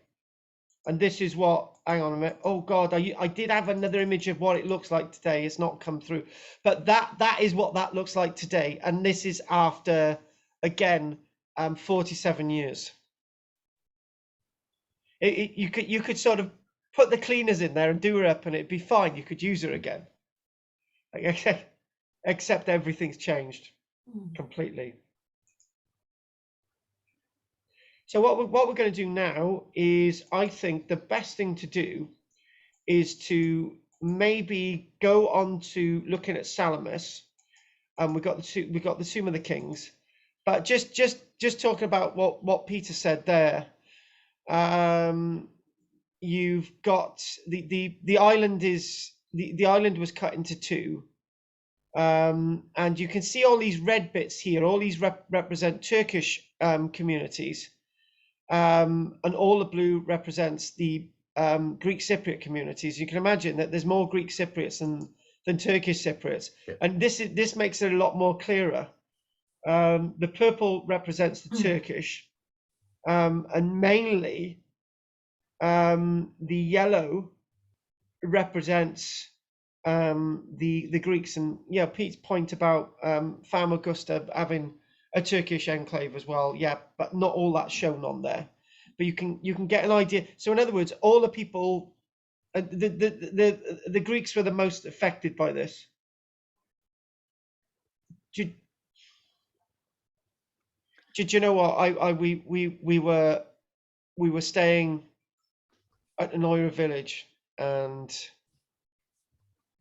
And this is what, hang on a minute. Oh God, I did have another image of what it looks like today. It's not come through, but that is what that looks like today. And this is after, again, 47 years. You could sort of put the cleaners in there and do her up and it'd be fine. You could use her again. Except everything's changed completely. So what we're going to do now is, I think the best thing to do is to maybe go on to looking at Salamis, and we got the Tomb of the Kings, but just talking about what Peter said there. You've got the island the island was cut into two, and you can see all these red bits here. All these represent Turkish communities. And all the blue represents the Greek Cypriot communities. You can imagine that there's more Greek Cypriots than Turkish Cypriots, Yeah. and this makes it a lot more clearer. The purple represents the Turkish, and mainly the yellow represents the Greeks. And yeah, Pete's point about Fam Augusta having a Turkish enclave as well, yeah, but not all that's shown on there. But you can get an idea. So in other words, all the people, the Greeks were the most affected by this. Did you know what? We were staying at an Oira village, and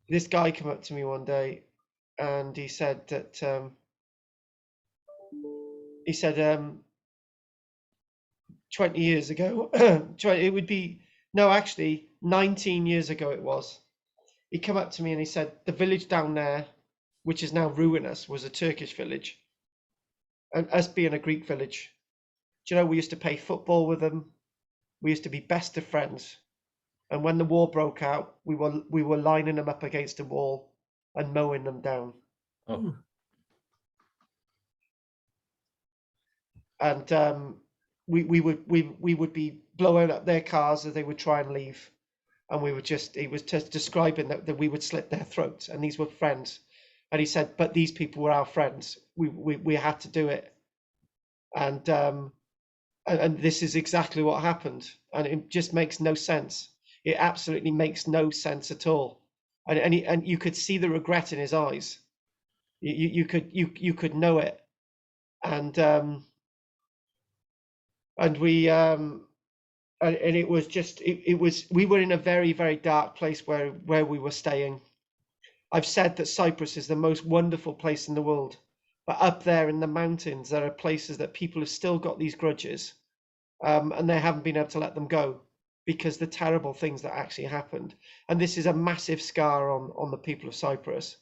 this guy came up to me one day, and he said that. He said 20 years ago, it would be, no, actually 19 years ago it was. He came up to me and he said, the village down there, which is now ruinous, was a Turkish village. And us being a Greek village, do you know, we used to play football with them. We used to be best of friends. And when the war broke out, we were lining them up against a wall and mowing them down. Oh. And we would be blowing up their cars as they would try and leave, and he was just describing that we would slit their throats, and these were friends. And he said, but these people were our friends. We had to do it, and this is exactly what happened, and it just makes no sense. It absolutely makes no sense at all, and you could see the regret in his eyes. You could know it, and we and it was just we were in a very, very dark place where we were staying. I've said that Cyprus is the most wonderful place in the world, but up there in the mountains there are places that people have still got these grudges, and they haven't been able to let them go because the terrible things that actually happened. And this is a massive scar on the people of Cyprus.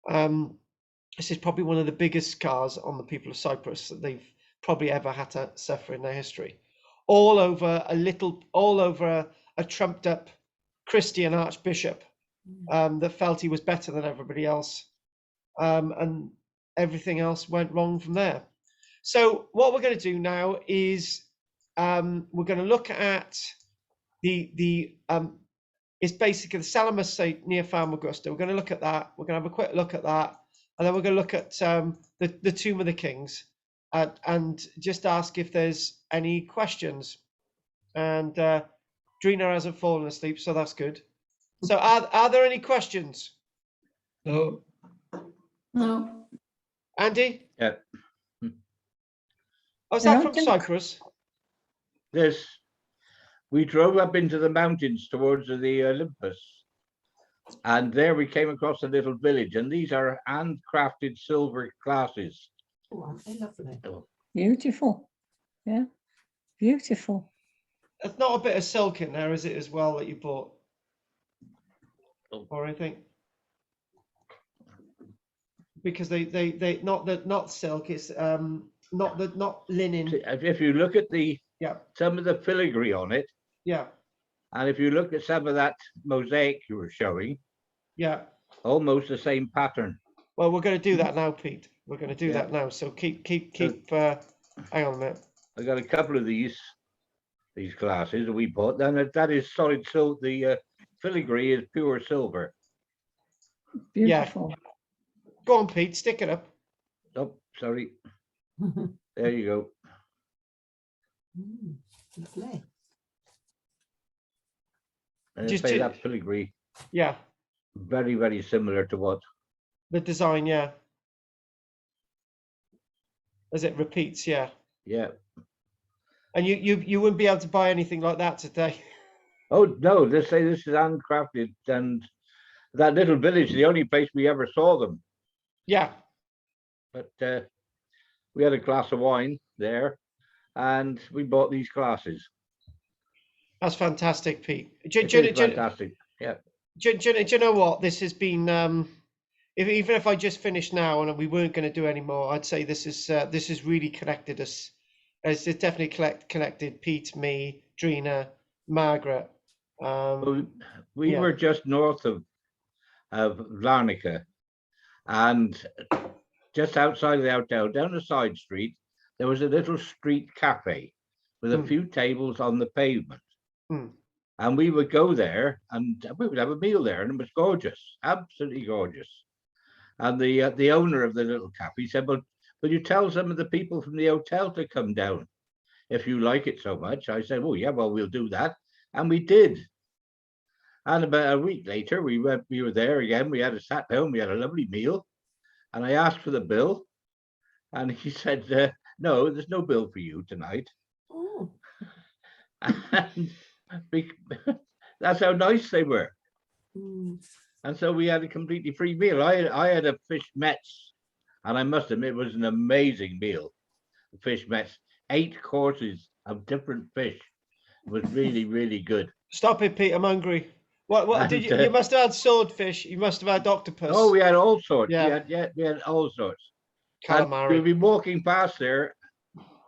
This is probably one of the biggest scars on the people of Cyprus that they've probably ever had to suffer in their history. All over a trumped up Christian archbishop that felt he was better than everybody else, and everything else went wrong from there. So what we're going to do now is we're going to look at it's basically the Salamis site near Fam Augusta. We're going to look at that. We're going to have a quick look at that, and then we're going to look at the Tomb of the Kings, and just ask if there's any questions. And Drina hasn't fallen asleep, so that's good. So are there any questions? No. Andy? Yeah. Oh, is Yeah, that I from think- Cyprus? We drove up into the mountains towards the Olympus, and there we came across a little village, and these are handcrafted silver glasses. Oh, aren't they lovely? Beautiful. Yeah, beautiful. There's not a bit of silk in there, is it, as well, that you bought? Oh. Or anything? Because they not silk, it's not linen. If you look at Yeah, some of the filigree on it, yeah, and if you look at some of that mosaic you were showing, yeah. almost the same pattern. Well, we're going to do that now, Pete. We're going to do Yeah. that now. So keep. Hang on a minute. I got a couple of these glasses that we bought. Then that is solid silk. The filigree is pure silver. Beautiful. Go on, Pete. Stick it up. Oh, sorry. There you go. Lovely. And Just say to- that filigree, Yeah, very, very similar to what. the design. Yeah, as it repeats. Yeah, Yeah. and you wouldn't be able to buy anything like that today. Oh no, they say this is handcrafted, and that little village, the only place we ever saw them. Yeah, But we had a glass of wine there, and we bought these glasses. that's fantastic, Pete. It is fantastic. Yeah. Do you know what? This has been. Even if I just finished now and we weren't going to do any more, I'd say this has really connected us. It's definitely connected Pete, me, Drina, Margaret. We Yeah. were just north of Larnaca, and just outside of the hotel, down the side street, there was a little street cafe with a Mm. few tables on the pavement. Mm. And we would go there and we would have a meal there, and it was gorgeous, absolutely gorgeous. And the owner of the little cafe said, "Well, will you tell some of the people from the hotel to come down if you like it so much?" I said, "Oh yeah, well, we'll do that." And we did. And about a week later, we were there again. We had a sat down, we had a lovely meal, and I asked for the bill, and he said, "No, there's no bill for you tonight." Oh, And that's how nice they were. mm. And so we had a completely free meal. I had a fish mets, and I must admit, it was an amazing meal. The fish mets, 8 courses of different fish. It was really, really good. Stop it, Pete. I'm hungry. What did you? And, You must have had swordfish. You must have had octopus. Oh, we had all sorts. Yeah. We had all sorts. And Calamari. we'd be walking past there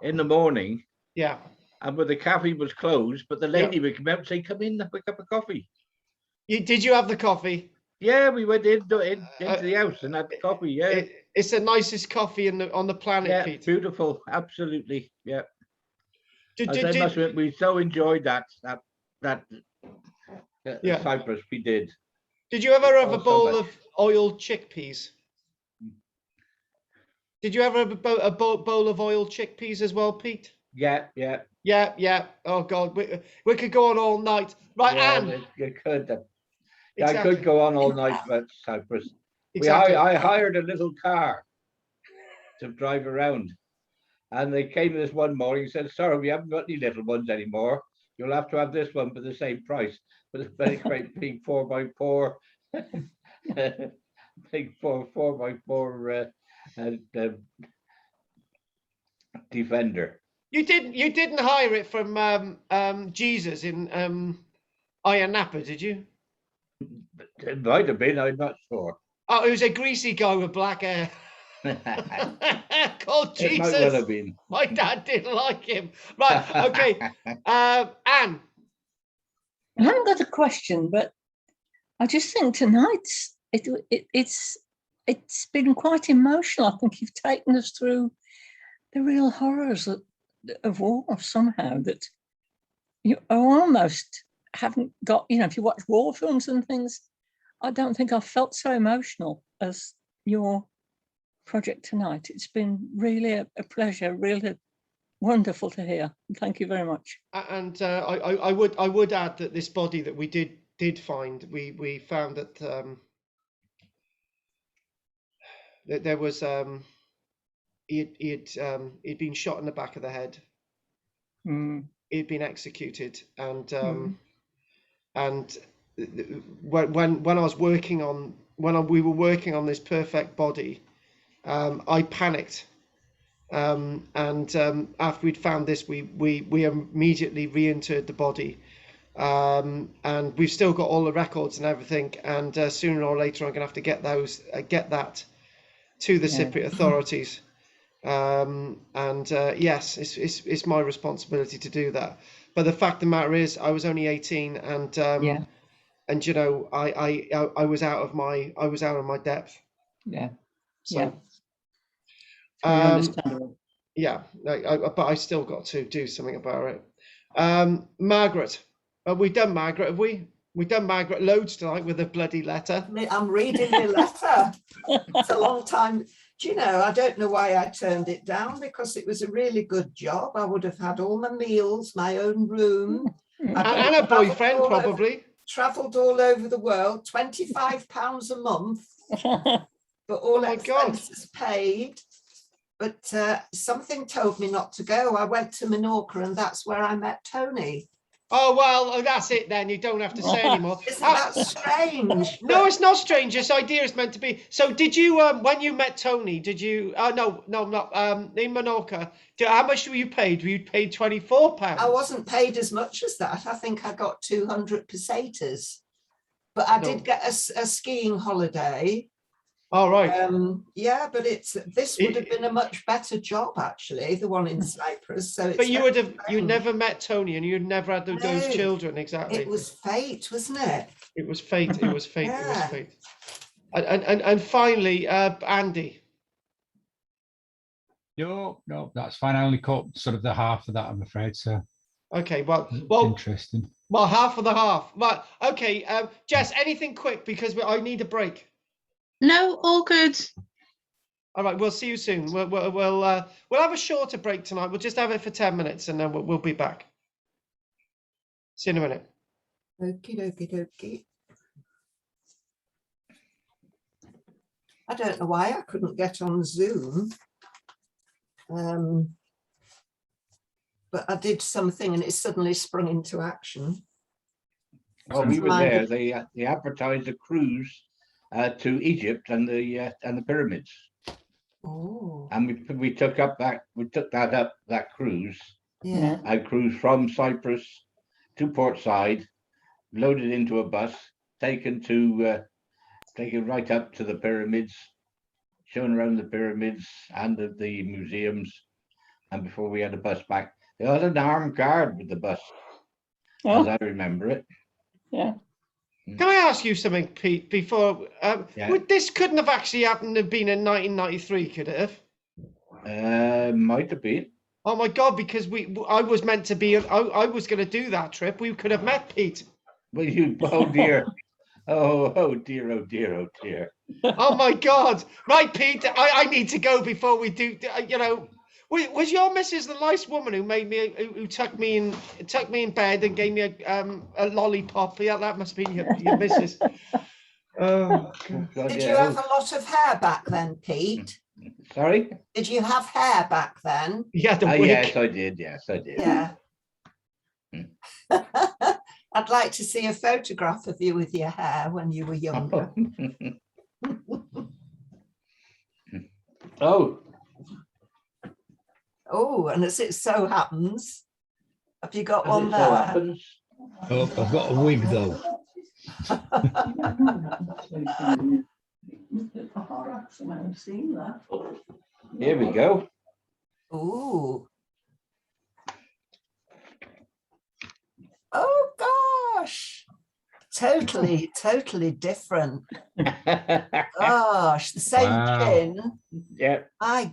in the morning, Yeah. and but the cafe was closed, but the lady would come out and say, "Come in, have a cup of coffee." Did you have the coffee? Yeah, we went into the house and had coffee. Yeah, It's the nicest coffee on the planet, yeah, Pete. beautiful, absolutely. Yeah, Did, I did, must did, admit, we so enjoyed that Yeah. Cyprus. We did. did you ever have a so bowl much. of oiled chickpeas? Did you ever have a bowl of oiled chickpeas as well, Pete? Yeah, yeah. Yeah. Oh God, we could go on all night. Right, Yeah, Anne. you could. I Exactly. could go on all night about Cyprus. Exactly. I hired a little car to drive around, and they came this one morning and said, "Sorry, we haven't got any little ones anymore. You'll have to have this one for the same price." But it's very great big 4x4, big 4x4 Defender. You didn't hire it from Jesus in Iron Napa, did you? It might have been. I'm not sure. Oh, it was a greasy guy with black hair. It Called might well Jesus. have been. My dad didn't like him. Right, okay. Anne. I haven't got a question, but I just think tonight's it's been quite emotional. I think you've taken us through the real horrors of war somehow that you almost haven't got. If you watch war films and things, I don't think I've felt so emotional as your project tonight. It's been really a pleasure, really wonderful to hear. Thank you very much. And I would add that this body that we did find, we found that that there was he'd been shot in the back of the head. He'd been executed, and when I was working on we were working on this perfect body, I panicked After we'd found this, we immediately reinterred the body. And we've still got all the records and everything. And sooner or later, I'm going to have to get that to the Cypriot authorities. Yes, it's my responsibility to do that. But the fact of the matter is, I was only 18, and you know, I was out of my depth. Yeah. So, Understandable. yeah, but I still got to do something about it. Margaret, have we done Margaret? Have we? We've done Margaret loads tonight with a bloody letter. I'm reading the letter. It's a long time. Do you know, I don't know why I turned it down, because it was a really good job. I would have had all my meals, my own room. And a boyfriend, probably. Travelled all over the world, £25 a month, but all expenses paid. But something told me not to go. I went to Menorca, and that's where I met Tony. Oh, well, that's it then. You don't have to say anymore. Isn't that strange? No, it's not strange. This idea is meant to be. So did you, when you met Tony, did you, no, not in Menorca, how much were you paid? Were you paid £24? I wasn't paid as much as that. I think I got 200 pesetas. But I did get a skiing holiday. All right. Yeah, but this would have been a much better job, actually, the one in Cyprus. So, but you never met Tony, and you'd never had those children. Exactly. It was fate, wasn't it? It was fate. It was fate. Yeah. It was fate. And finally, Andy. No, that's fine. I only caught sort of the half of that, I'm afraid. So. Okay. Well. Interesting. Well, half of the half. Right. Okay. Jess, anything quick, because I need a break. No, all good. All right, we'll see you soon. We'll have a shorter break tonight. We'll just have it for 10 minutes, and then we'll be back. See you in a minute. Okie dokie dokie. I don't know why I couldn't get on Zoom. But I did something, and it suddenly sprung into action. Well, we were there. They advertised a cruise to Egypt and the pyramids. Oh. And we took that cruise. Yeah. I cruised from Cyprus to Port Said, loaded into a bus, taken right up to the pyramids, shown around the pyramids and the museums. And before we had a bus back, they had an armed guard with the bus, as I remember it. Yeah. Can I ask you something, Pete, before? This couldn't have actually happened to have been in 1993, could it have? Might have been. Oh my God, because I was meant to be, I was going to do that trip. We could have met, Pete. Well, oh dear. Oh dear, oh dear, oh dear. Oh my God. Right, Pete, I need to go before we do, you know. Was your missus the nice woman who made me, who tucked me in bed and gave me a lollipop? Yeah, that must be your missus. Oh, God, Did you have a lot of hair back then, Pete? Sorry? Did you have hair back then? Yeah, the wig. Yes, I did. Yes, I did. Yeah. I'd like to see a photograph of you with your hair when you were younger. Oh, and as it so happens, have you got one there? Oh, I've got a wig though. Here we go. Ooh. Oh gosh. Totally different. Gosh, the same chin. Yeah.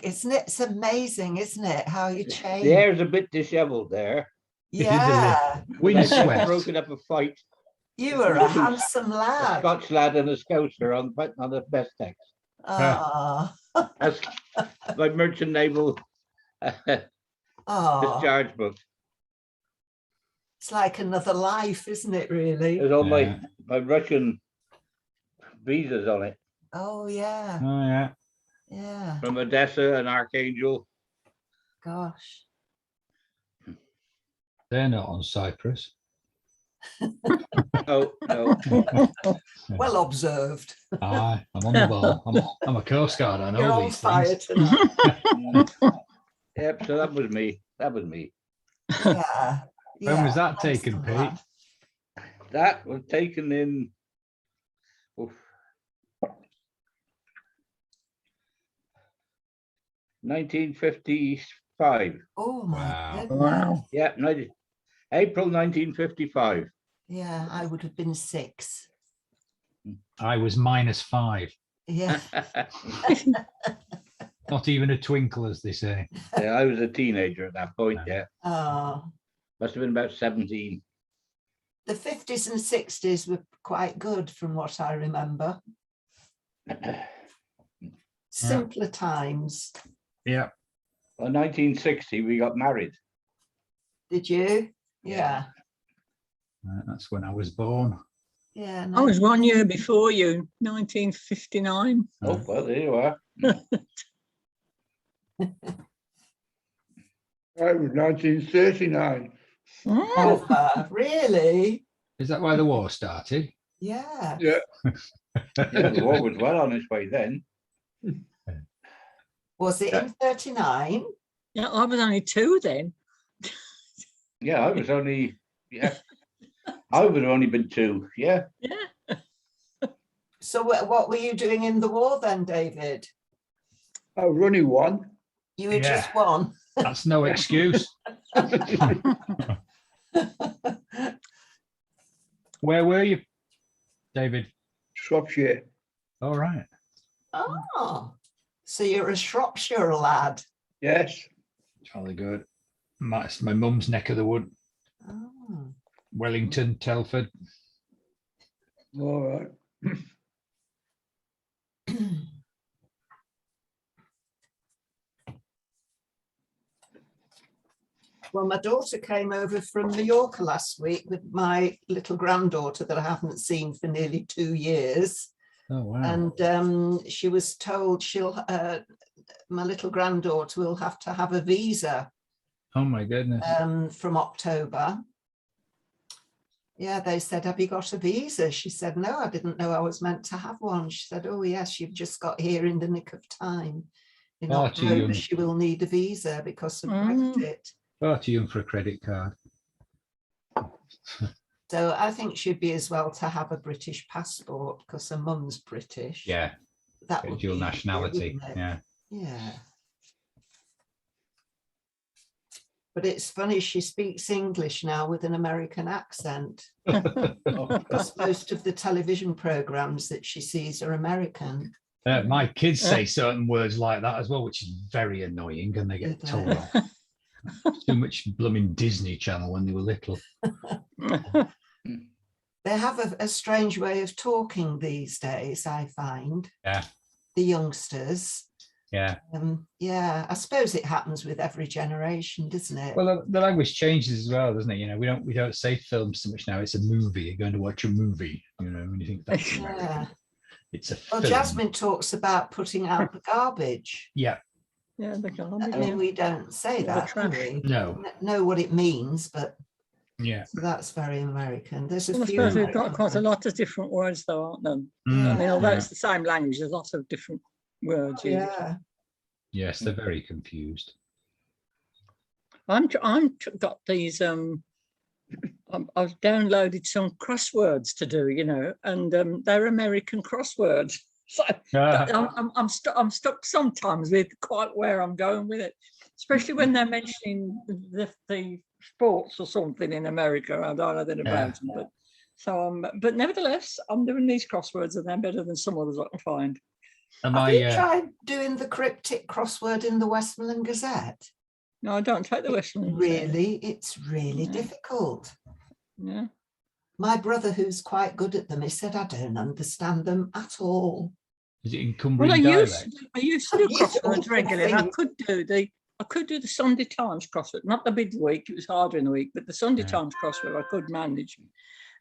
Isn't it? It's amazing, isn't it? How you change. The hair's a bit disheveled there. Yeah. Windswept. Broken up a fight. You were a handsome A lad. Scotch lad and a Scouser on the best text. Oh. That's my merchant naval discharge book. It's like another life, isn't it, really? There's all my Russian visas on it. Oh, yeah. Oh, yeah. Yeah. From Odessa and Archangel. Gosh. They're not on Cyprus. Oh, no. Well observed. Aye, I'm on the ball. I'm a Coast Guard, I know You're on these fire things. tonight. Yep, so that was me. That was me. Yeah. When was yeah, that taken, excellent Pete? lad. That was taken in oof, 1955. Oh my Wow. goodness. Wow. Yeah, April 1955. Yeah, I would have been 6. I was -5. Yeah. Not even a twinkle, as they say. Yeah, I was a teenager at that point. Yeah, Oh, must have been about 17. the 50s and 60s were quite good from what I remember. Simpler times. Yeah. Well, 1960, we got married. Did you? Yeah. That's when I was born. Yeah. I was 1 year before you, 1959. Oh, well, there you are. I was 1939. Oh, Really? Is that why the war started? Yeah. Yeah. Yeah, the war was well on its way then. Was it in 39? yeah, I was only 2 then. Yeah, I was only, yeah, I would have only been 2. Yeah. Yeah. So what were you doing in the war then, David? I was only one. You were Yeah. just 1. That's no excuse. Where were you, David? Shropshire. All right. Oh, so you're a Shropshire lad. Yes. Jolly good. That's my mum's neck of the wood. Oh. Wellington, Telford. All right. Well, my daughter came over from Mallorca last week with my little granddaughter that I haven't seen for nearly 2 years. Oh, wow. And she was told my little granddaughter will have to have a visa Oh, my goodness. from October. Yeah, they said, have you got a visa? She said, no, I didn't know I was meant to have one. She said, oh, yes, you've just got here in the nick of time. In Far too October, young. she will need a visa because of Mm. Brexit. Far too young for a credit card. So I think she'd be as well to have a British passport because her mum's British. Yeah. That Get would dual be easier, nationality. wouldn't it? Yeah. Yeah. But it's funny, she speaks English now with an American accent. Because most of the television programs that she sees are American. My kids say certain words like that as well, which is very annoying, and they get Do told they? off. Too much blooming Disney Channel when they were little. They have a strange way of talking these days, I find. Yeah. The youngsters. Yeah. Yeah, I suppose it happens with every generation, doesn't it? Well, the language changes as well, doesn't it? You know, we don't say film so much now. It's a movie. You're going to watch a movie. You know, and you think that's American. Yeah. It's a Well, film. Jasmine talks about putting out the garbage. Yeah. Yeah, the garbage. I mean, Yeah. we don't say The that, do trash. we? No. Know what it means, but Yeah. that's very American. There's a Well, I few suppose we've got American quite a words. lot of different words, though, aren't there? Mm. I mean, although Yeah. it's the same language, there's lots of different words. used. Yeah. Yes, they're very confused. I'm got these. I've downloaded some crosswords to do, you know, and they're American crosswords. So I'm stuck sometimes with quite where I'm going with it, especially when they're mentioning the sports or something in America. I don't know anything about them, but so but nevertheless, I'm doing these crosswords and they're better than some others I can find. Have you tried doing the cryptic crossword in the Westmoreland Gazette? No, I don't take the Western. Really, it's really difficult. Yeah. My brother, who's quite good at them, he said, I don't understand them at all. Is it in Well, Cumbrian dialect? I used to do You crosswords don't regularly, and I think- could do the Sunday Times crossword, not the midweek, it was harder in the week, but the Sunday Yeah. Times crossword I could manage.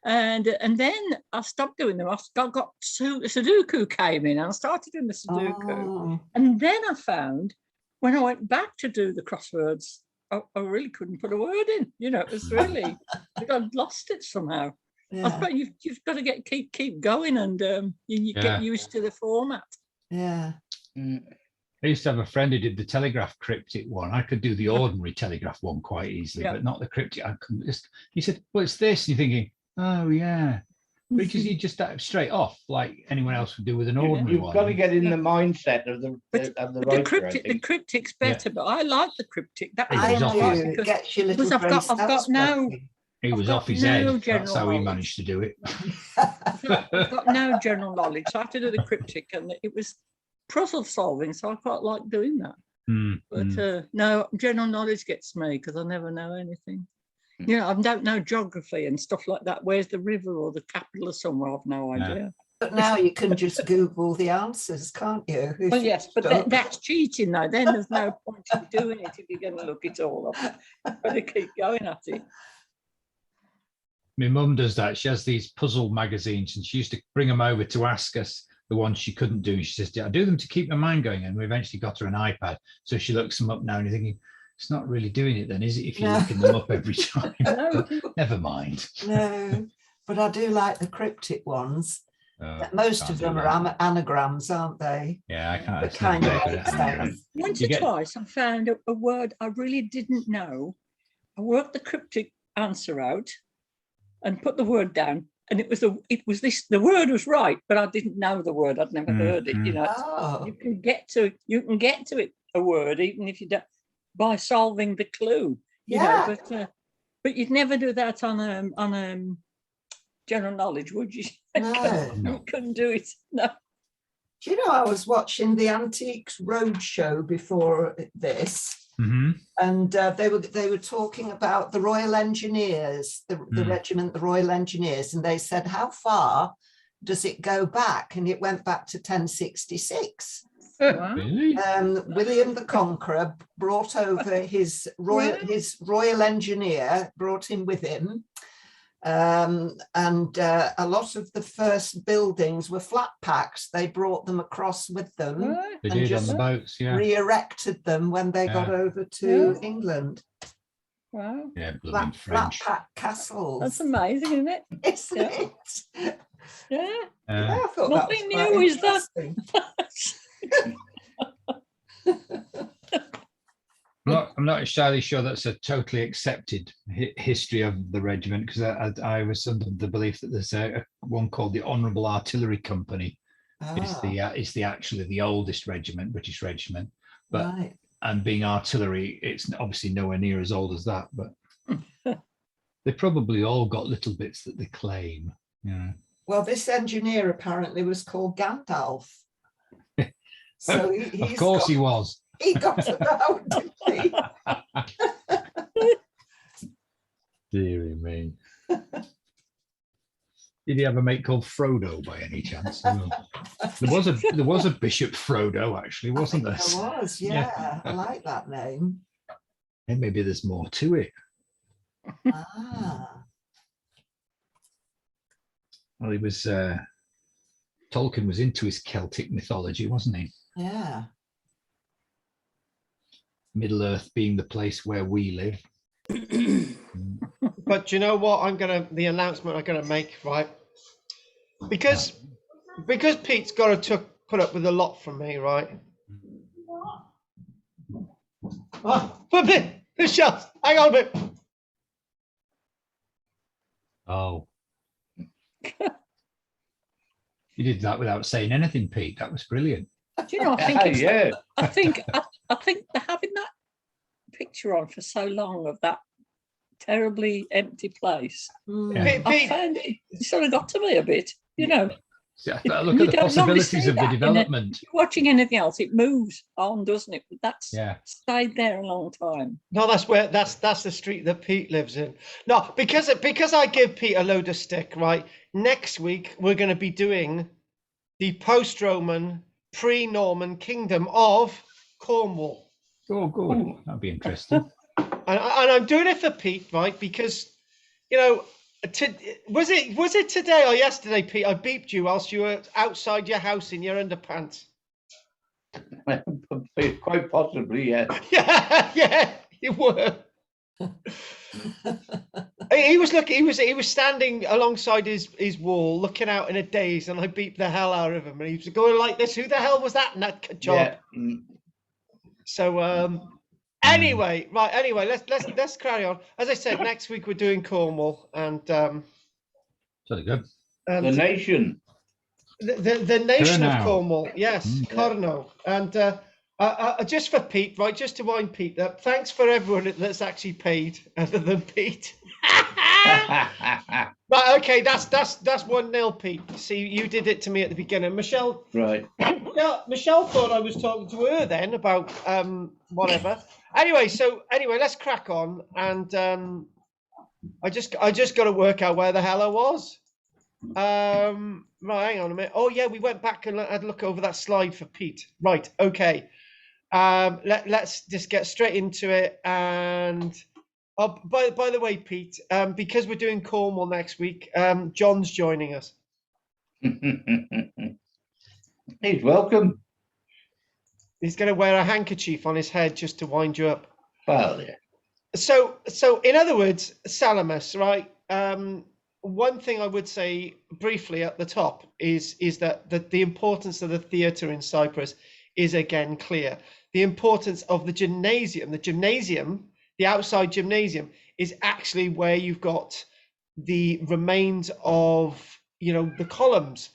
And then I stopped doing them. I got Sudoku came in and I started doing the Sudoku. Oh, And then I found when I went back to do the crosswords, I really couldn't put a word in. You know, it was really, I'd lost it somehow. yeah, You've got to keep going and you get used to the format. yeah. Mm. I used to have a friend who did the telegraph cryptic one. I could do the ordinary telegraph one quite easily, Yeah. but not the cryptic. I couldn't just. He said, "Well, it's this." And you're thinking, "Oh yeah," because you just straight off like anyone else would do with an ordinary You've one. got to get in the mindset of the But writer, I the think. cryptic's Yeah. better, but I like the cryptic. That He I was is off know, his- it because gets your little I've brain got cells no- working. He was I've off got his no head. That's general how he knowledge. managed to do it. I've got no general knowledge, so I have to do the cryptic, and it was puzzle solving, so I quite like doing that. Mm, But mm. no, general knowledge gets me because I never know anything. You know, I don't know geography and stuff like that. Where's the river or the capital of somewhere? I've no Yeah. idea. But now you can just Google the answers, can't you? If Well, you're yes, but stuck. that's cheating though. Then there's no point in doing it if you're going to look it all up. You've got to keep going at it. My mum does that. She has these puzzle magazines, and she used to bring them over to ask us the ones she couldn't do. She says, "I do them to keep my mind going." And we eventually got her an iPad, so she looks them up now, and you're thinking, it's not really doing it then, is it? If you're No. looking them up every time. No. But never mind. No, but I do like the cryptic ones. Most can't of do them that. are anagrams, aren't they? Yeah, I can't. But it's not kind very of good makes at anagram. sense. Once You or get- twice I found a word I really didn't know. I worked the cryptic answer out and put the word down, and it was the word was right, but I didn't know the word. I'd never heard it. You know, Oh, you can get to it a word even if you don't by solving the clue. You Yeah. know, but you'd never do that on general knowledge, would you? no. You couldn't do it. No. Do you know, I was watching the Antiques Roadshow before this, Mhm. and they were talking about the Royal Engineers, the regiment, the Royal Engineers, and they said, how far does it go back? And it went back to 1066. Wow. Really? William the Conqueror brought over his royal engineer, brought him with him. And a lot of the first buildings were flat packs. They brought them across with them, Right. They and did on just the boats, yeah. re-erected them when they got Yeah. over to Yeah. England. Wow. Yeah, blooming Flat French. pack castles. That's amazing, isn't it? Isn't Yeah. it? Yeah. Yeah, I thought that was Nothing quite new, is that? interesting. I'm not entirely sure that's a totally accepted history of the regiment, because I was under the belief that there's one called the Honourable Artillery Company. It's actually the oldest regiment, British regiment, but Right. and being artillery, it's obviously nowhere near as old as that, but they probably all got little bits that they claim. Yeah. Well, this engineer apparently was called Gandalf. So Of course he was. He got it out, didn't he? Deary me. Did he have a mate called Frodo by any chance? No. There was a Bishop Frodo, actually, wasn't there? There was, yeah. I like that name. And maybe there's more to it. Ah, Well, he was Tolkien was into his Celtic mythology, wasn't he? yeah. Middle Earth being the place where we live. But you know what? The announcement I'm gonna make, right? Because Pete's got to put up with a lot from me, right? Oh, a bit. The shells. Hang on a bit. Oh. You did that without saying anything, Pete. That was brilliant. Do you know, I think it's, Yeah. I think having that picture on for so long of that terribly empty place, Mm. Yeah. I found it sort of got to me a bit, you know. See, You look at the don't normally possibilities see of the that in a- development. Watching anything else, it moves on, doesn't it? But that's Yeah. stayed there a long time. No, that's the street that Pete lives in. No, because I give Pete a load of stick, right? Next week we're going to be doing the post-Roman, pre-Norman kingdom of Cornwall, Oh, good. That'd be interesting. and I'm doing it for Pete, right? Because was it today or yesterday, Pete? I beeped you whilst you were outside your house in your underpants. Quite possibly, yeah. Yeah, you were. He was standing alongside his wall, looking out in a daze, and I beeped the hell out of him, and he was going like this. Who the hell was that nut job? Yeah. So anyway, right. Anyway, let's carry on. As I said, next week we're doing Cornwall and Very good. The nation. the nation of Cornwall. Cornwall. Yes, Cornwall. And just for Pete, right? Just to wind Pete up. Thanks for everyone that's actually paid, other than Pete. Right, okay, that's 1-0, Pete. See, you did it to me at the beginning. Michelle. Right. Michelle thought I was talking to her then about whatever. Anyway, let's crack on. And I just got to work out where the hell I was. Right, hang on a minute. Oh yeah, we went back and had a look over that slide for Pete. Right, okay. Let's just get straight into it. And by the way, Pete, because we're doing Cornwall next week, John's joining us. He's welcome. He's going to wear a handkerchief on his head just to wind you up. Well, yeah. So in other words, Salamis, right? One thing I would say briefly at the top is that the importance of the theatre in Cyprus is again clear. The importance of the gymnasium, the outside gymnasium, is actually where you've got the remains of, the columns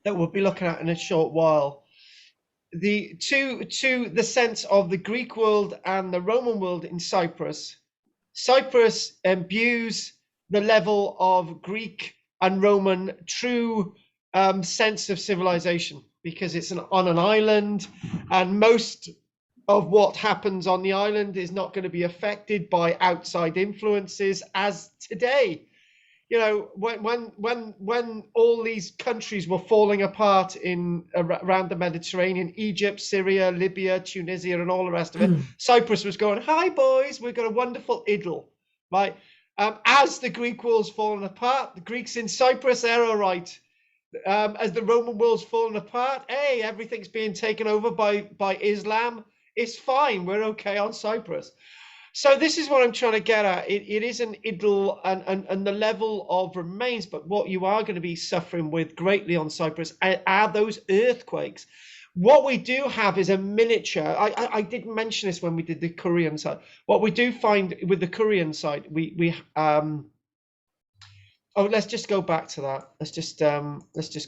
that we'll be looking at in a short while. To the sense of the Greek world and the Roman world in Cyprus imbues the level of Greek and Roman true sense of civilization, because it's on an island, and most of what happens on the island is not going to be affected by outside influences, as today. When all these countries were falling apart around the Mediterranean, Egypt, Syria, Libya, Tunisia, and all the rest of it, Cyprus was going, "Hi boys, we've got a wonderful idyll," right? As the Greek world's falling apart, the Greeks in Cyprus, they're all right. As the Roman world's falling apart, hey, everything's being taken over by Islam. It's fine. We're okay on Cyprus. So this is what I'm trying to get at. It is an idyll and the level of remains, but what you are going to be suffering with greatly on Cyprus are those earthquakes. What we do have is a miniature. I didn't mention this when we did the Korean side. What we do find with the Korean side, let's just go back to that. Let's just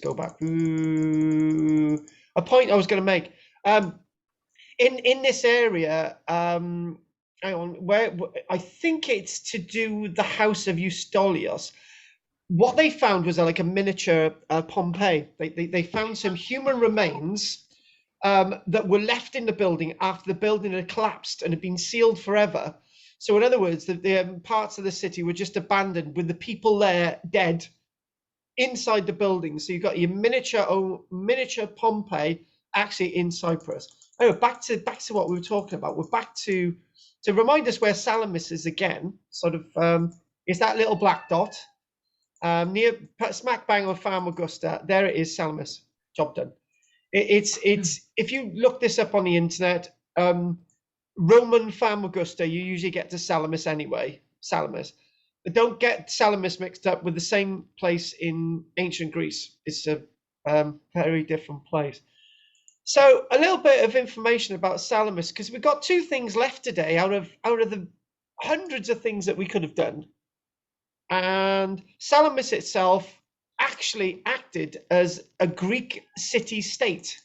go back. A point I was going to make. In this area, hang on, where I think it's to do with the House of Eustolius. What they found was like a miniature Pompeii. They found some human remains that were left in the building after the building had collapsed and had been sealed forever. So in other words, the parts of the city were just abandoned with the people there dead inside the building. So you've got your miniature Pompeii actually in Cyprus. Anyway, back to what we were talking about. We're back to remind us where Salamis is again. Sort of is that little black dot near smack bang on Famagusta. There it is, Salamis. Job done. It's if you look this up on the internet, Roman Famagusta, you usually get to Salamis anyway. Salamis. But don't get Salamis mixed up with the same place in ancient Greece. It's a very different place. So a little bit of information about Salamis, because we've got two things left today out of the hundreds of things that we could have done. And Salamis itself actually acted as a Greek city-state.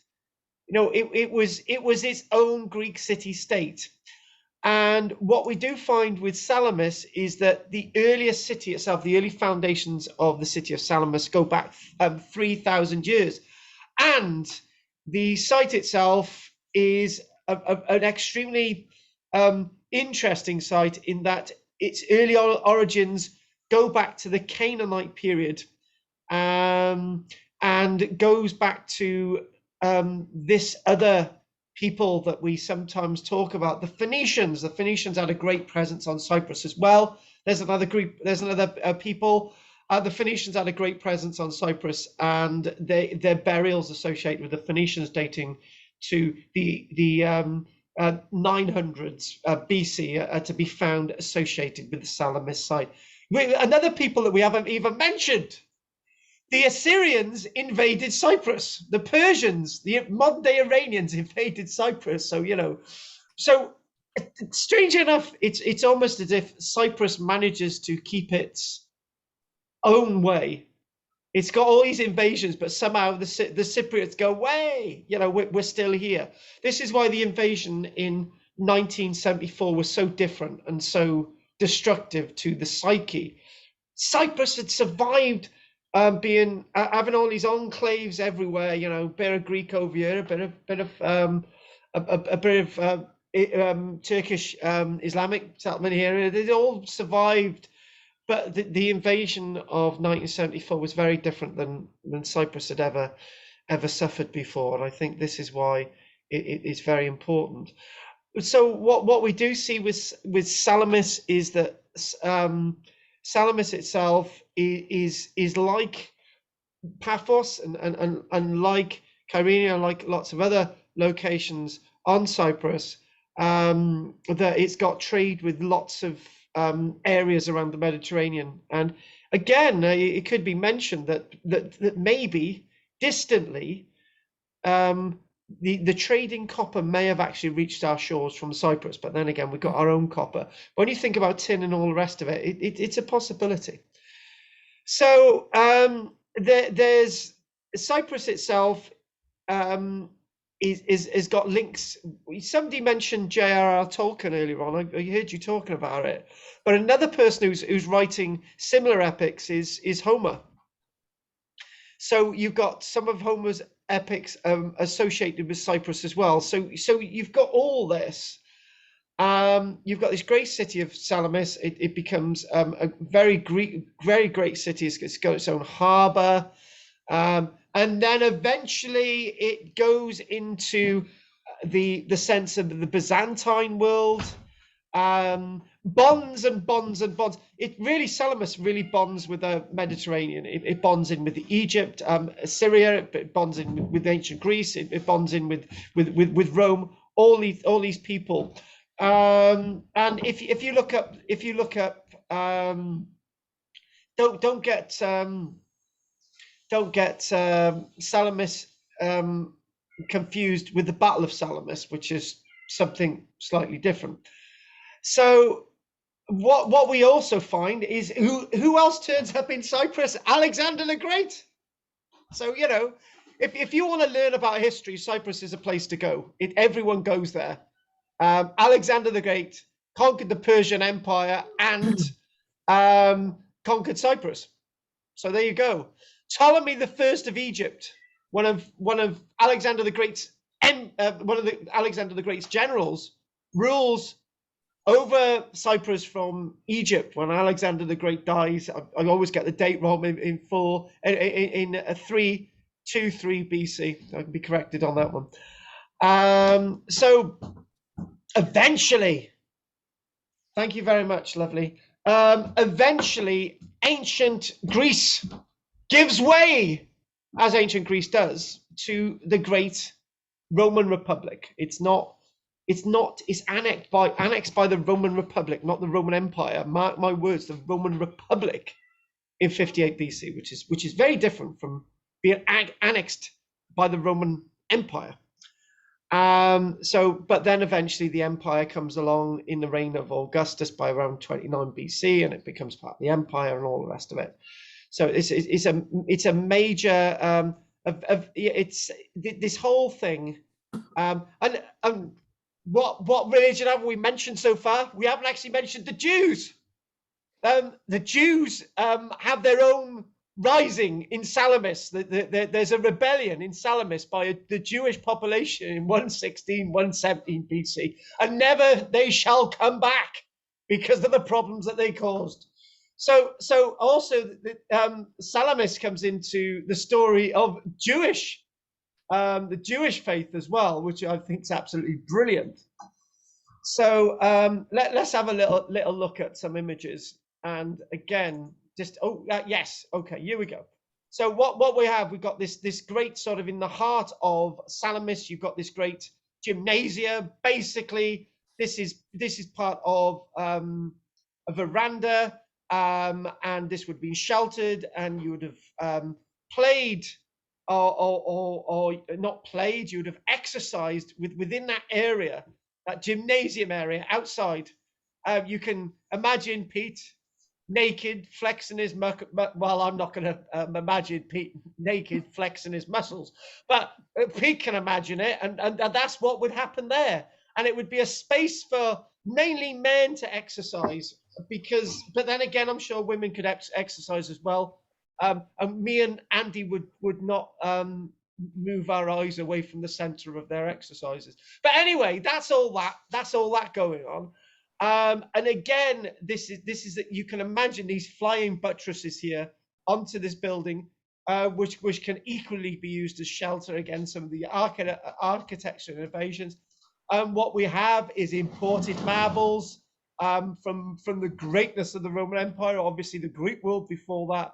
It was its own Greek city-state. And what we do find with Salamis is that the earliest city itself, the early foundations of the city of Salamis go back 3,000 years. And the site itself is an extremely interesting site in that its early origins go back to the Canaanite period, and goes back to this other people that we sometimes talk about, the Phoenicians. The Phoenicians had a great presence on Cyprus as well. There's another people. The Phoenicians had a great presence on Cyprus, and their burials associated with the Phoenicians dating to the 900s BC are to be found associated with the Salamis site. Another people that we haven't even mentioned, the Assyrians invaded Cyprus. The Persians, the modern day Iranians invaded Cyprus. So, so strange enough, it's almost as if Cyprus manages to keep its own way. It's got all these invasions, but somehow the Cypriots go, way, we're still here. This is why the invasion in 1974 was so different and so destructive to the psyche. Cyprus had survived having all these enclaves everywhere, a bit of Greek over here, a bit of Turkish Islamic settlement here. They all survived. But the invasion of 1974 was very different than Cyprus had ever suffered before, and I think this is why it is very important. So what we do see with Salamis is that Salamis itself is like Paphos and like Kyrenia, like lots of other locations on Cyprus, that it's got trade with lots of areas around the Mediterranean. And again, it could be mentioned that maybe distantly the trading copper may have actually reached our shores from Cyprus, but then again, we've got our own copper. When you think about tin and all the rest of it, it's a possibility. So there's Cyprus itself is got links. Somebody mentioned J.R.R. Tolkien earlier on. I heard you talking about it. But another person who's writing similar epics is Homer. So you've got some of Homer's epics associated with Cyprus as well. So you've got all this. You've got this great city of Salamis. It becomes a very great city. It's got its own harbour. And then eventually it goes into the sense of the Byzantine world, bonds and bonds and bonds. Salamis really bonds with the Mediterranean. It bonds in with Egypt, Syria. It bonds in with ancient Greece. It bonds in with Rome. All these people. And if you look up, don't get Salamis confused with the Battle of Salamis, which is something slightly different. So what we also find is who else turns up in Cyprus? Alexander the Great. So if you want to learn about history, Cyprus is a place to go. Everyone goes there. Alexander the Great conquered the Persian Empire and conquered Cyprus. So there you go. Ptolemy the First of Egypt, one of Alexander the Great's generals, rules over Cyprus from Egypt when Alexander the Great dies. I always get the date wrong in 323 BC. I can be corrected on that one. So eventually, thank you very much, lovely. Eventually, ancient Greece gives way, as ancient Greece does, to the great Roman Republic. It's annexed by the Roman Republic, not the Roman Empire. Mark my words, the Roman Republic in 58 BC, which is very different from being annexed by the Roman Empire. But then eventually the empire comes along in the reign of Augustus by around 29 BC, and it becomes part of the empire and all the rest of it. So it's a major it's this whole thing. And what religion have we mentioned so far? We haven't actually mentioned the Jews. The Jews have their own rising in Salamis. There's a rebellion in Salamis by the Jewish population in 116, 117 BC, and never they shall come back because of the problems that they caused. So also Salamis comes into the story of the Jewish faith as well, which I think is absolutely brilliant. So let's have a little look at some images. And again, yes, okay, here we go. So what we've got this great sort of in the heart of Salamis. You've got this great gymnasia. Basically, this is part of a veranda. And this would be sheltered, and you would have played or not played, you would have exercised within that area, that gymnasium area outside. You can imagine Pete naked, flexing his well, I'm not going to imagine Pete naked, flexing his muscles, but Pete can imagine it, and that's what would happen there. And it would be a space for mainly men to exercise, but then again, I'm sure women could exercise as well. And me and Andy would not move our eyes away from the center of their exercises. But anyway, that's all that going on. And again, this is that you can imagine these flying buttresses here onto this building, which can equally be used as shelter against some of the architecture innovations. What we have is imported marbles from the greatness of the Roman Empire, obviously the Greek world before that.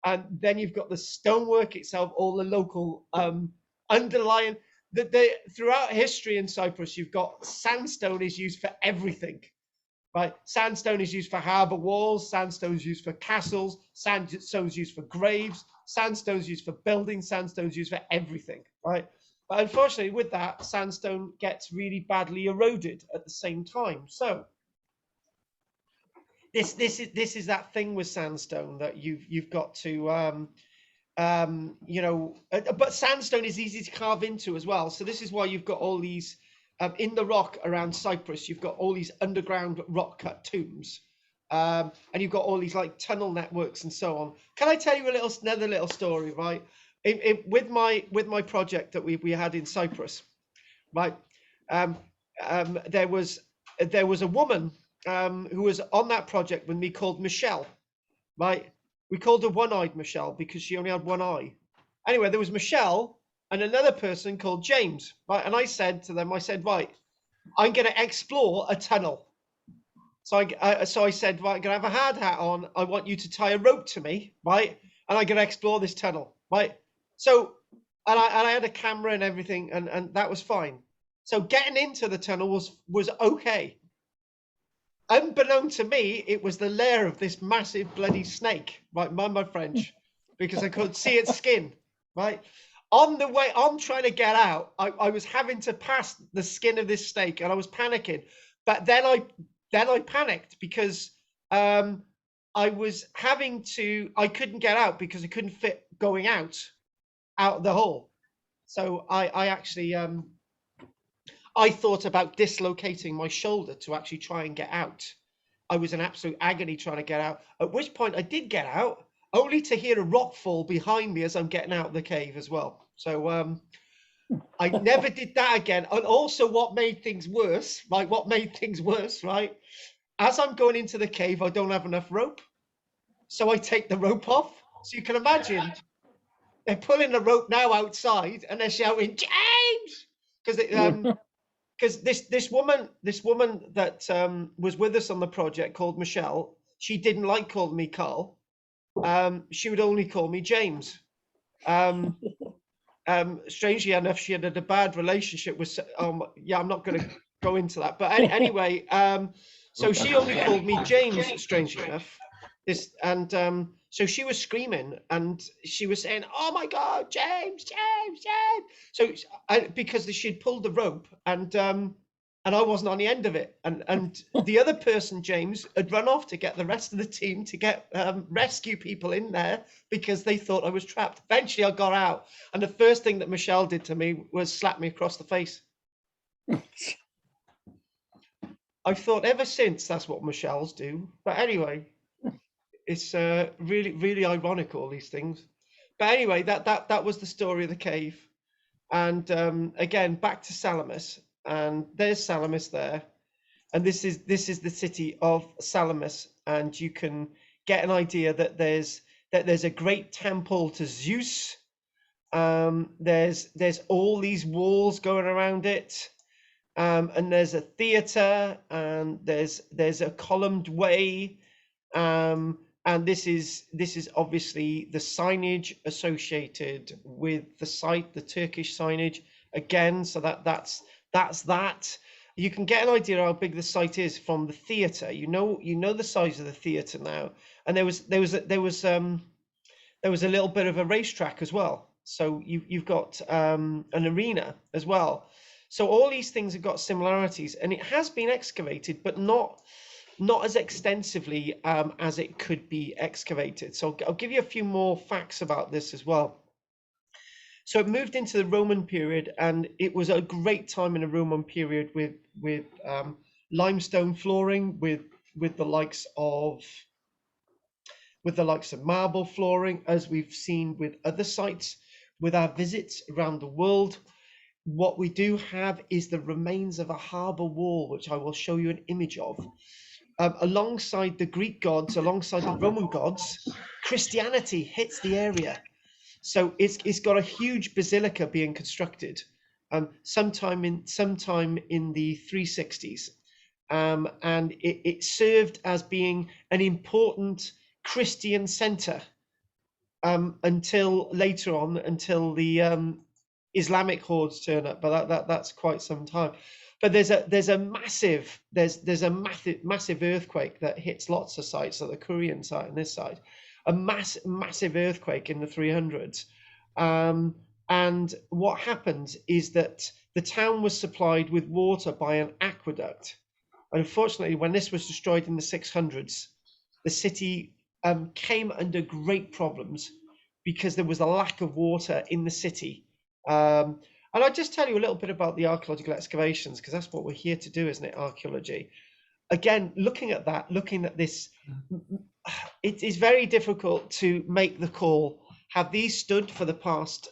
And then you've got the stonework itself, all the local underlying. Throughout history in Cyprus, you've got sandstone is used for everything. Right, sandstone is used for harbour walls, sandstone is used for castles, sandstone is used for graves, sandstone is used for buildings, sandstone is used for everything, right? But unfortunately, with that, sandstone gets really badly eroded at the same time. So this is that thing with sandstone that you've got to but sandstone is easy to carve into as well. So this is why you've got all these. In the rock around Cyprus, you've got all these underground rock cut tombs, and you've got all these like tunnel networks and so on. Can I tell you another little story, right? With my project that we had in Cyprus, right? There was a woman who was on that project with me called Michelle, right? We called her One-Eyed Michelle because she only had one eye. Anyway, there was Michelle and another person called James, right? And I said to them, right, I'm going to explore a tunnel. So I said, right, I'm going to have a hard hat on. I want you to tie a rope to me, right? And I'm going to explore this tunnel, right? So, and I had a camera and everything, and that was fine. So getting into the tunnel was okay. Unbeknown to me, it was the lair of this massive bloody snake, right? Mind my French, because I could see its skin, right? On the way, on trying to get out, I was having to pass the skin of this snake, and I was panicking. But then I panicked because I couldn't get out because I couldn't fit going out the hole. So I actually I thought about dislocating my shoulder to actually try and get out. I was in absolute agony trying to get out. At which point I did get out, only to hear a rock fall behind me as I'm getting out of the cave as well. So I never did that again. And also what made things worse, right? As I'm going into the cave, I don't have enough rope. So I take the rope off. So you can imagine they're pulling the rope now outside and they're shouting, James! Because this woman that was with us on the project called Michelle, she didn't like calling me Carl. She would only call me James. Strangely enough, she had a bad relationship with. I'm not going to go into that. But anyway, so she only called me James. Strangely enough, so she was screaming and she was saying, "Oh my God, James, James, James!" So because she'd pulled the rope and I wasn't on the end of it, and the other person, James, had run off to get the rest of the team to get rescue people in there because they thought I was trapped. Eventually, I got out, and the first thing that Michelle did to me was slap me across the face. I've thought ever since that's what Michelle's do. But anyway, it's really, really ironic, all these things. But anyway, that was the story of the cave. And again, back to Salamis. And there's Salamis there, and this is the city of Salamis, and you can get an idea that there's a great temple to Zeus. There's all these walls going around it, and there's a theater, and there's a columned way, and this is obviously the signage associated with the site, the Turkish signage again. So that's that. You can get an idea how big the site is from the theater. You know the size of the theater now. And there was there was a little bit of a racetrack as well. So you've got an arena as well. So all these things have got similarities, and it has been excavated, but not as extensively as it could be excavated. So I'll give you a few more facts about this as well. So it moved into the Roman period, and it was a great time in the Roman period with limestone flooring, with the likes of marble flooring, as we've seen with other sites with our visits around the world. What we do have is the remains of a harbour wall, which I will show you an image of. Alongside the Greek gods, alongside the Roman gods, Christianity hits the area. So it's got a huge basilica being constructed sometime in the 360s. And it served as being an important Christian center until later on, until the Islamic hordes turn up, but that's quite some time. But there's a massive earthquake that hits lots of sites, like the Korean site and this side, a massive earthquake in the 300s. And what happens is that the town was supplied with water by an aqueduct. Unfortunately, when this was destroyed in the 600s, the city came under great problems because there was a lack of water in the city. And I'll just tell you a little bit about the archaeological excavations, because that's what we're here to do, isn't it? Archaeology. Again, looking at this, it is very difficult to make the call. Have these stood for the past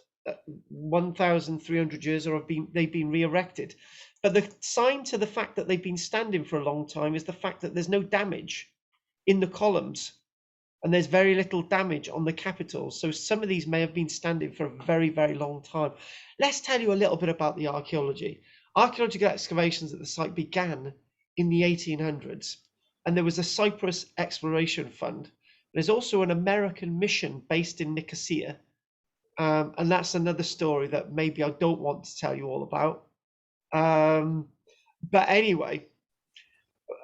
1,300 years, or they've been re-erected? But the sign to the fact that they've been standing for a long time is the fact that there's no damage in the columns, and there's very little damage on the capitals. So some of these may have been standing for a very, very long time. Let's tell you a little bit about the archaeology. Archaeological excavations at the site began in the 1800s, and there was a Cyprus Exploration Fund. There's also an American mission based in Nicosia, and that's another story that maybe I don't want to tell you all about. But anyway,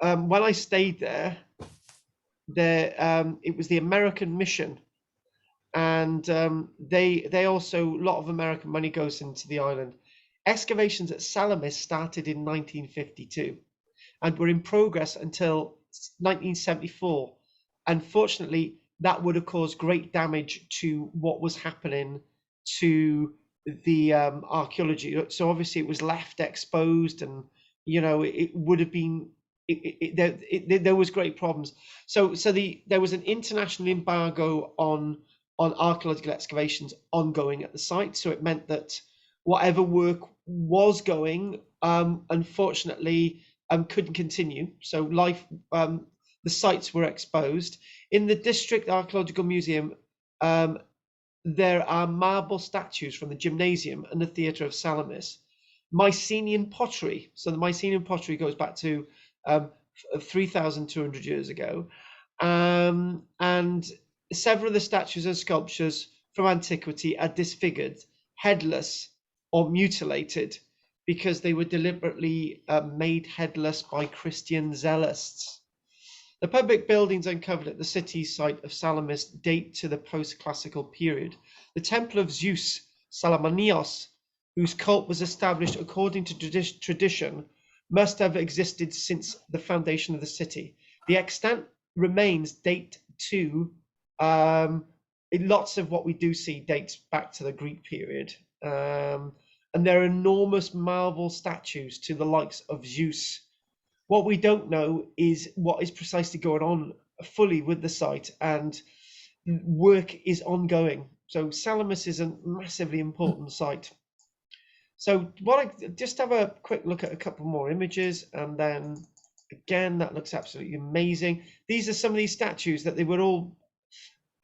when I stayed there, it was the American mission, and they also, a lot of American money goes into the island. Excavations at Salamis started in 1952 and were in progress until 1974. Unfortunately, that would have caused great damage to what was happening to the archaeology. So obviously it was left exposed, and it would have been there was great problems. So there was an international embargo on archaeological excavations ongoing at the site. So it meant that whatever work was going, unfortunately, couldn't continue. So the sites were exposed. In the District Archaeological Museum, there are marble statues from the gymnasium and the theatre of Salamis. Mycenaean pottery. So the Mycenaean pottery goes back to 3,200 years ago. And several of the statues and sculptures from antiquity are disfigured, headless, or mutilated, because they were deliberately made headless by Christian zealots. The public buildings uncovered at the city site of Salamis date to the post-classical period. The Temple of Zeus, Salamanias, whose cult was established according to tradition, must have existed since the foundation of the city. The extant remains date to, lots of what we do see dates back to the Greek period. And there are enormous marble statues to the likes of Zeus. What we don't know is what is precisely going on fully with the site, and work is ongoing. So Salamis is a massively important site. So just have a quick look at a couple more images, and then again, that looks absolutely amazing. These are some of these statues that they were all,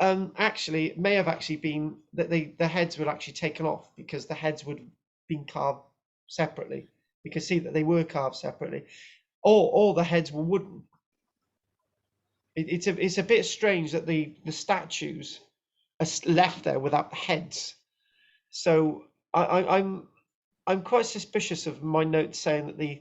actually, it may have actually been that the heads were actually taken off, because the heads would have been carved separately. You can see that they were carved separately. Or the heads were wooden. It's a bit strange that the statues are left there without the heads. So I'm quite suspicious of my notes saying that the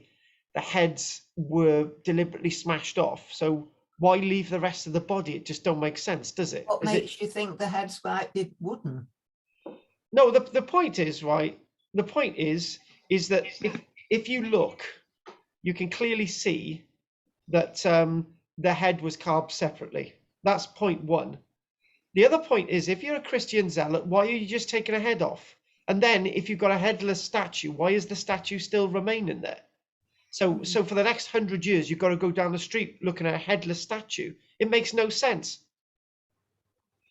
heads were deliberately smashed off. So why leave the rest of the body? It just don't make sense, does it? What Is makes it? you think the heads might be wooden? No, the point is, right, the point is that if you look, you can clearly see that the head was carved separately. That's point one. The other point is, if you're a Christian zealot, why are you just taking a head off? And then if you've got a headless statue, why is the statue still remaining there? So for the next 100 years, you've got to go down the street looking at a headless statue. It makes no sense.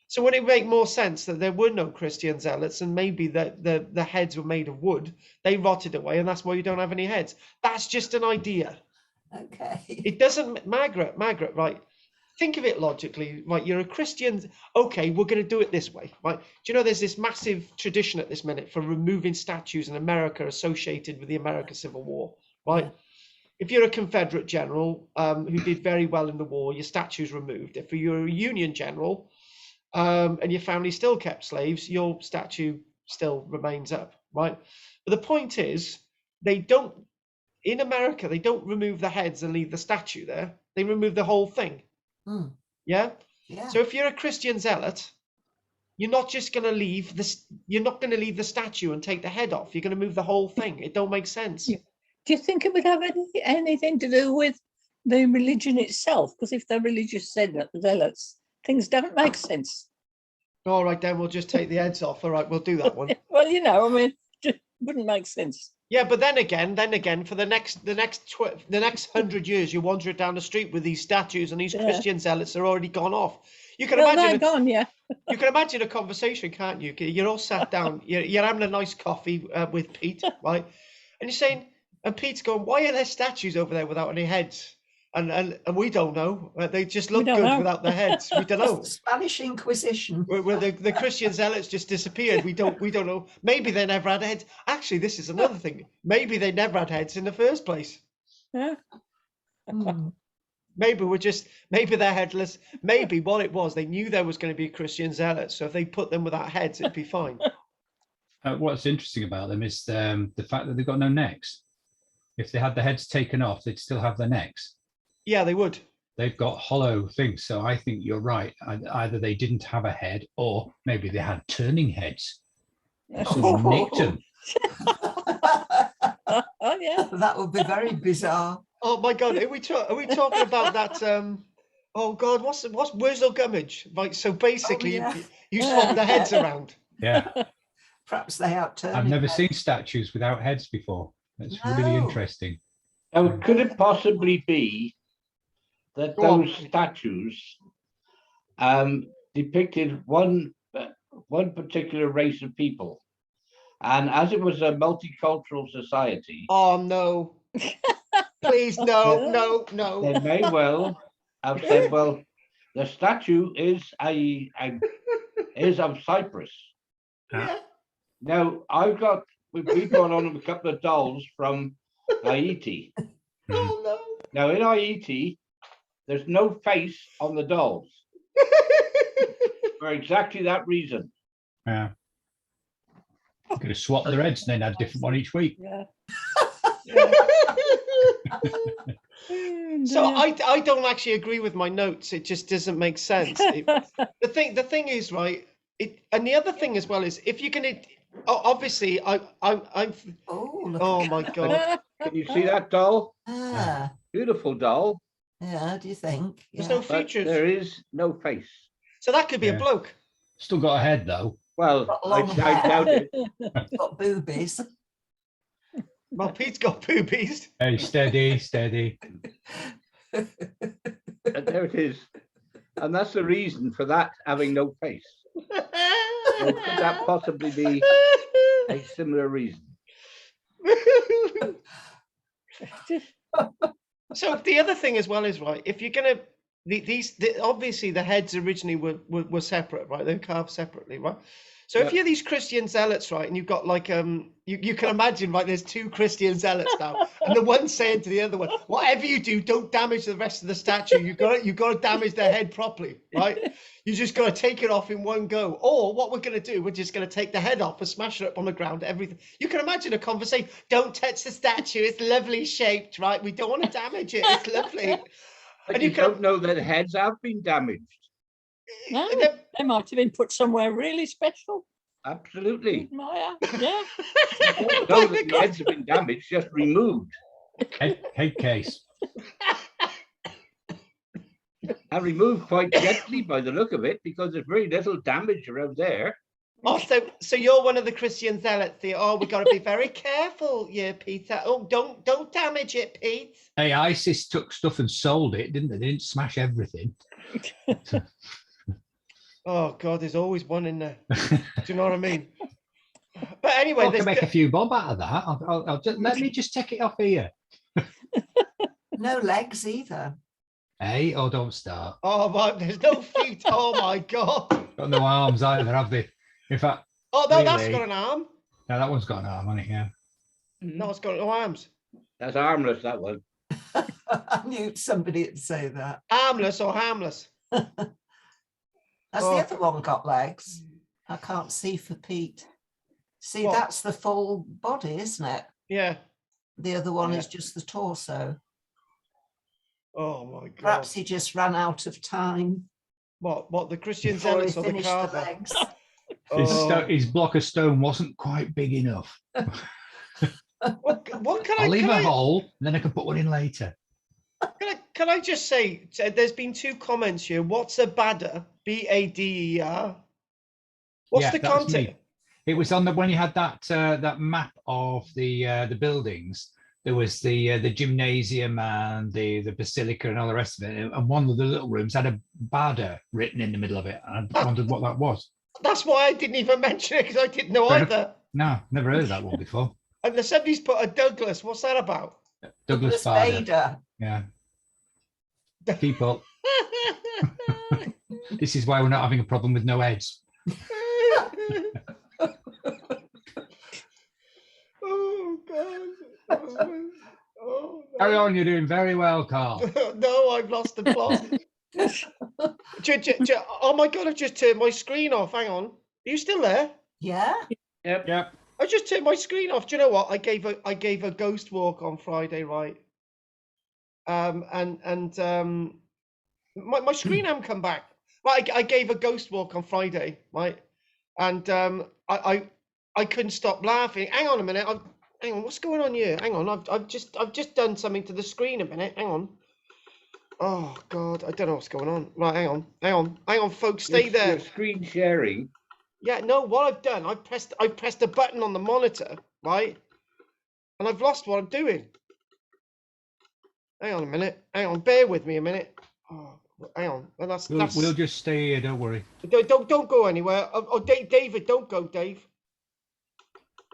So would it make more sense that there were no Christian zealots and maybe the heads were made of wood, they rotted away, and that's why you don't have any heads? That's just an idea. Okay. It doesn't, Margaret, right? Think of it logically, right? You're a Christian. Okay, we're going to do it this way, right? Do you know there's this massive tradition at this minute for removing statues in America associated with the American Civil War, right? Yeah. If you're a Confederate general who did very well in the war, your statue's removed. If you're a Union general and your family still kept slaves, your statue still remains up, right? But the point is, in America, they don't remove the heads and leave the statue there. They remove the whole thing. Mm. Yeah. Yeah. So if you're a Christian zealot, you're not just going to leave this. You're not going to leave the statue and take the head off. You're going to move the whole thing. It don't make sense. Yeah. Do you think it would have anything to do with the religion itself? Because if they're religious zealots, things don't make sense. All right, then we'll just take the heads off. All right, we'll do that one. Well, you know, I mean, it wouldn't make sense. Yeah, but then again, for the next 100 years, you're wandering down the street with these statues, and these Christian zealots are already gone off. You can Well, imagine. they're gone, yeah. You can imagine a conversation, can't you? You're all sat down. You're having a nice coffee with Pete, right? And you're saying, and Pete's going, "Why are there statues over there without any heads?" And we don't know. They just look good know. without their heads. We don't know. Spanish Inquisition. Where the Christian zealots just disappeared. We don't know. Maybe they never had heads. Actually, this is another thing. Maybe they never had heads in the first place. Yeah. Mm. Maybe they're headless. Maybe what it was, they knew there was going to be Christian zealots. So if they put them without heads, it'd be fine. What's interesting about them is the fact that they've got no necks. If they had the heads taken off, they'd still have their necks. Yeah, they would. They've got hollow things. So I think you're right. Either they didn't have a head, or maybe they had turning heads. Someone nicked them. Oh, yeah. That would be very bizarre. Oh my God, are we talking about that? Oh God, what's Wurzel Gummidge? Right, so basically, yeah. you swap the heads around. Yeah. Perhaps they outturn. I've never seen statues without heads before. That's really No. interesting. Now, could it possibly be that Go on. those statues depicted one particular race of people? And as it was a multicultural society, Oh no! Please, no. they may well have said, well, the statue is of Cyprus. Yeah. Now, we've gone on a couple of dolls from Haiti. Oh no! Now, in Haiti, there's no face on the dolls for exactly that reason. Yeah. Could have swapped their heads and then had a different one each week. Yeah. So I don't actually agree with my notes. It just doesn't make sense. The thing is, right? And the other thing as well is, if you're gonna, obviously, I'm. Oh, look Oh at my God! Can you see that doll? Ah, Beautiful doll, yeah, do you think? There's Yeah. no but features. there is no face. So that could be a Yeah. bloke. Still got a head though. Well, Got I long hair. doubt it. Got boobies. Well, Pete's got boobies. Hey, steady. And there it is. And that's the reason for that having no face. Or could that possibly be a similar reason? So the other thing as well is, right, if you're gonna obviously the heads originally were separate, right? They're carved separately, right? So if Yep. you're these Christian zealots, right, and you've got like you can imagine, right, there's two Christian zealots now, and the one's saying to the other one, whatever you do, don't damage the rest of the statue. You got to damage their head properly, right? You just got to take it off in one go. Or what we're gonna do, we're just gonna take the head off and smash it up on the ground. Everything. You can imagine a conversation. Don't touch the statue. It's lovely shaped, right? We don't want to damage it. It's lovely. But And you you can- don't know that heads have been damaged. No, the- they might have been put somewhere really special. Absolutely. Maya, yeah. You don't know that the heads have been damaged, just removed. Head case. And removed quite gently by the look of it, because there's very little damage around there. Oh, so you're one of the Christian zealots. Oh, we got to be very careful, yeah, Peter. Oh, don't damage it, Pete. Hey, ISIS took stuff and sold it, didn't they? They didn't smash everything. Oh God, there's always one in there. Do you know what I mean? But anyway, I can there's make a few bob out of that. I'll just, let me just take it off here. No legs either. Hey, oh, don't start. oh my, there's no feet. Oh my God. Got no arms either, have they? In fact, Oh no, that's Really? got an arm. no, that one's got an arm on it, yeah. No, it's got no arms. That's harmless, that one. I knew somebody would say that. Armless or harmless? Has Oh. the other one got legs? I can't see for Pete. See, What? that's the full body, isn't it? Yeah. The other one Yeah. is just the torso. Oh my God. Perhaps he just ran out of time What? The Christian before he zealots or the finished the carver? legs. Oh. His block of stone wasn't quite big enough. What can I? I'll leave can a I- hole, and then I can put one in later. Can I just say, there's been two comments here. What's a badder? BADER. What's Yeah, the that was content? me. It was on the when you had that map of the buildings. There was the gymnasium and the basilica and all the rest of it. And one of the little rooms had a Bada written in the middle of it. And I wondered what that was. That's why I didn't even mention it, because I didn't know Fair enough. either. No, never heard of that one before. And somebody's put a Douglas. What's that about? Douglas Douglas Bada. Bader. Yeah. Keep up. This is why we're not having a problem with no heads. Oh God. Oh, Carry no. on, you're doing very well, Carl. No, I've lost the plot. Oh my God, I've just turned my screen off. Hang on. Are you still there? Yeah. Yep. I just turned my screen off. Do you know what? I gave a ghost walk on Friday, right? My screen hadn't come back. Right, I gave a ghost walk on Friday, right? And I couldn't stop laughing. Hang on a minute. Hang on, what's going on here? Hang on, I've just done something to the screen a minute. Hang on. Oh God, I don't know what's going on. Right, hang on, folks, stay there. Your screen sharing. Yeah, no, what I've done, I pressed a button on the monitor, right? And I've lost what I'm doing. Hang on a minute. Hang on, bear with me a minute. Oh, hang on. Well, that's We'll just stay here, don't worry. don't go anywhere. Oh, David, don't go, Dave.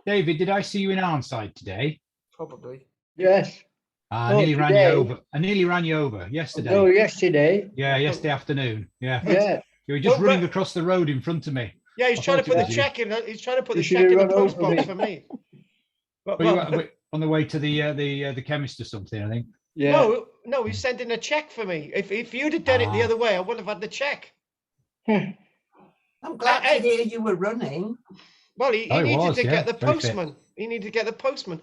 David, did I see you in Arnside today? Probably. Yes. I Oh, nearly ran you today? over. I nearly ran you over yesterday. No, yesterday. Yeah, yesterday afternoon. Yeah. Yeah. You were just Oh, running but- across the road in front of me. Yeah, he's I trying to thought put it the was check in. He's trying to put You the should check in have the run post over box me. for me. But, Well, well, you were on the way to the chemist or something, I think. Yeah. no, he's sending a check for me. If you'd have done it the Ah. other way, I wouldn't have had the check. I'm glad to hear you were running. Well, he Oh, it needed was, to yeah, get the very fit. postman. He needed to get the postman.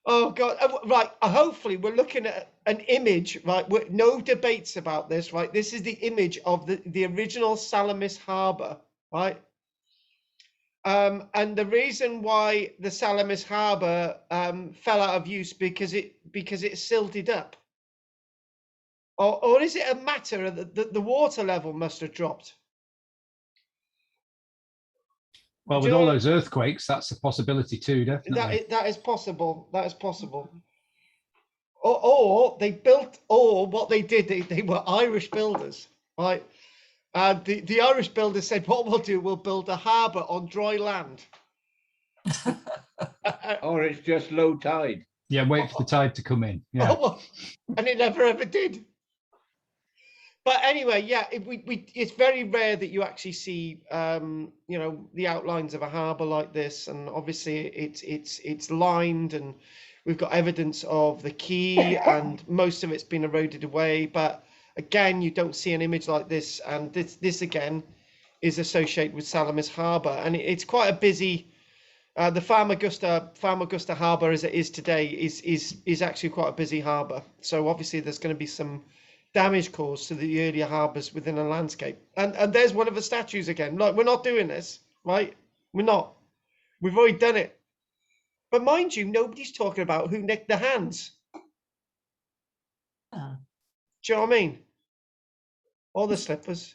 Oh God! Right. Hopefully, we're looking at an image. Right. No debates about this. Right. This is the image of the original Salamis Harbour. Right. And the reason why the Salamis Harbour fell out of use because it silted up. Or is it a matter that the water level must have dropped? Well, Do with you all know- those earthquakes, that's a possibility too, definitely. That is possible. That is possible. Or they built, or what they did, they were Irish builders, right? And the Irish builders said, what we'll do, we'll build a harbour on dry land. Or it's just low tide. Yeah, wait for the tide to come in. Yeah. And it never ever did. But anyway, yeah, it's very rare that you actually see, the outlines of a harbour like this, and obviously it's lined, and we've got evidence of the quay, and most of it's been eroded away. But again, you don't see an image like this, and this again is associated with Salamis Harbour, and it's quite a busy. The Famagusta Harbour, as it is today, is actually quite a busy harbour. So obviously, there's going to be some damage caused to the earlier harbours within a landscape. And there's one of the statues again. Like, we're not doing this, right? We're not. We've already done it. But mind you, nobody's talking about who nicked the hands. Ah. Do you know what I mean? Or the slippers.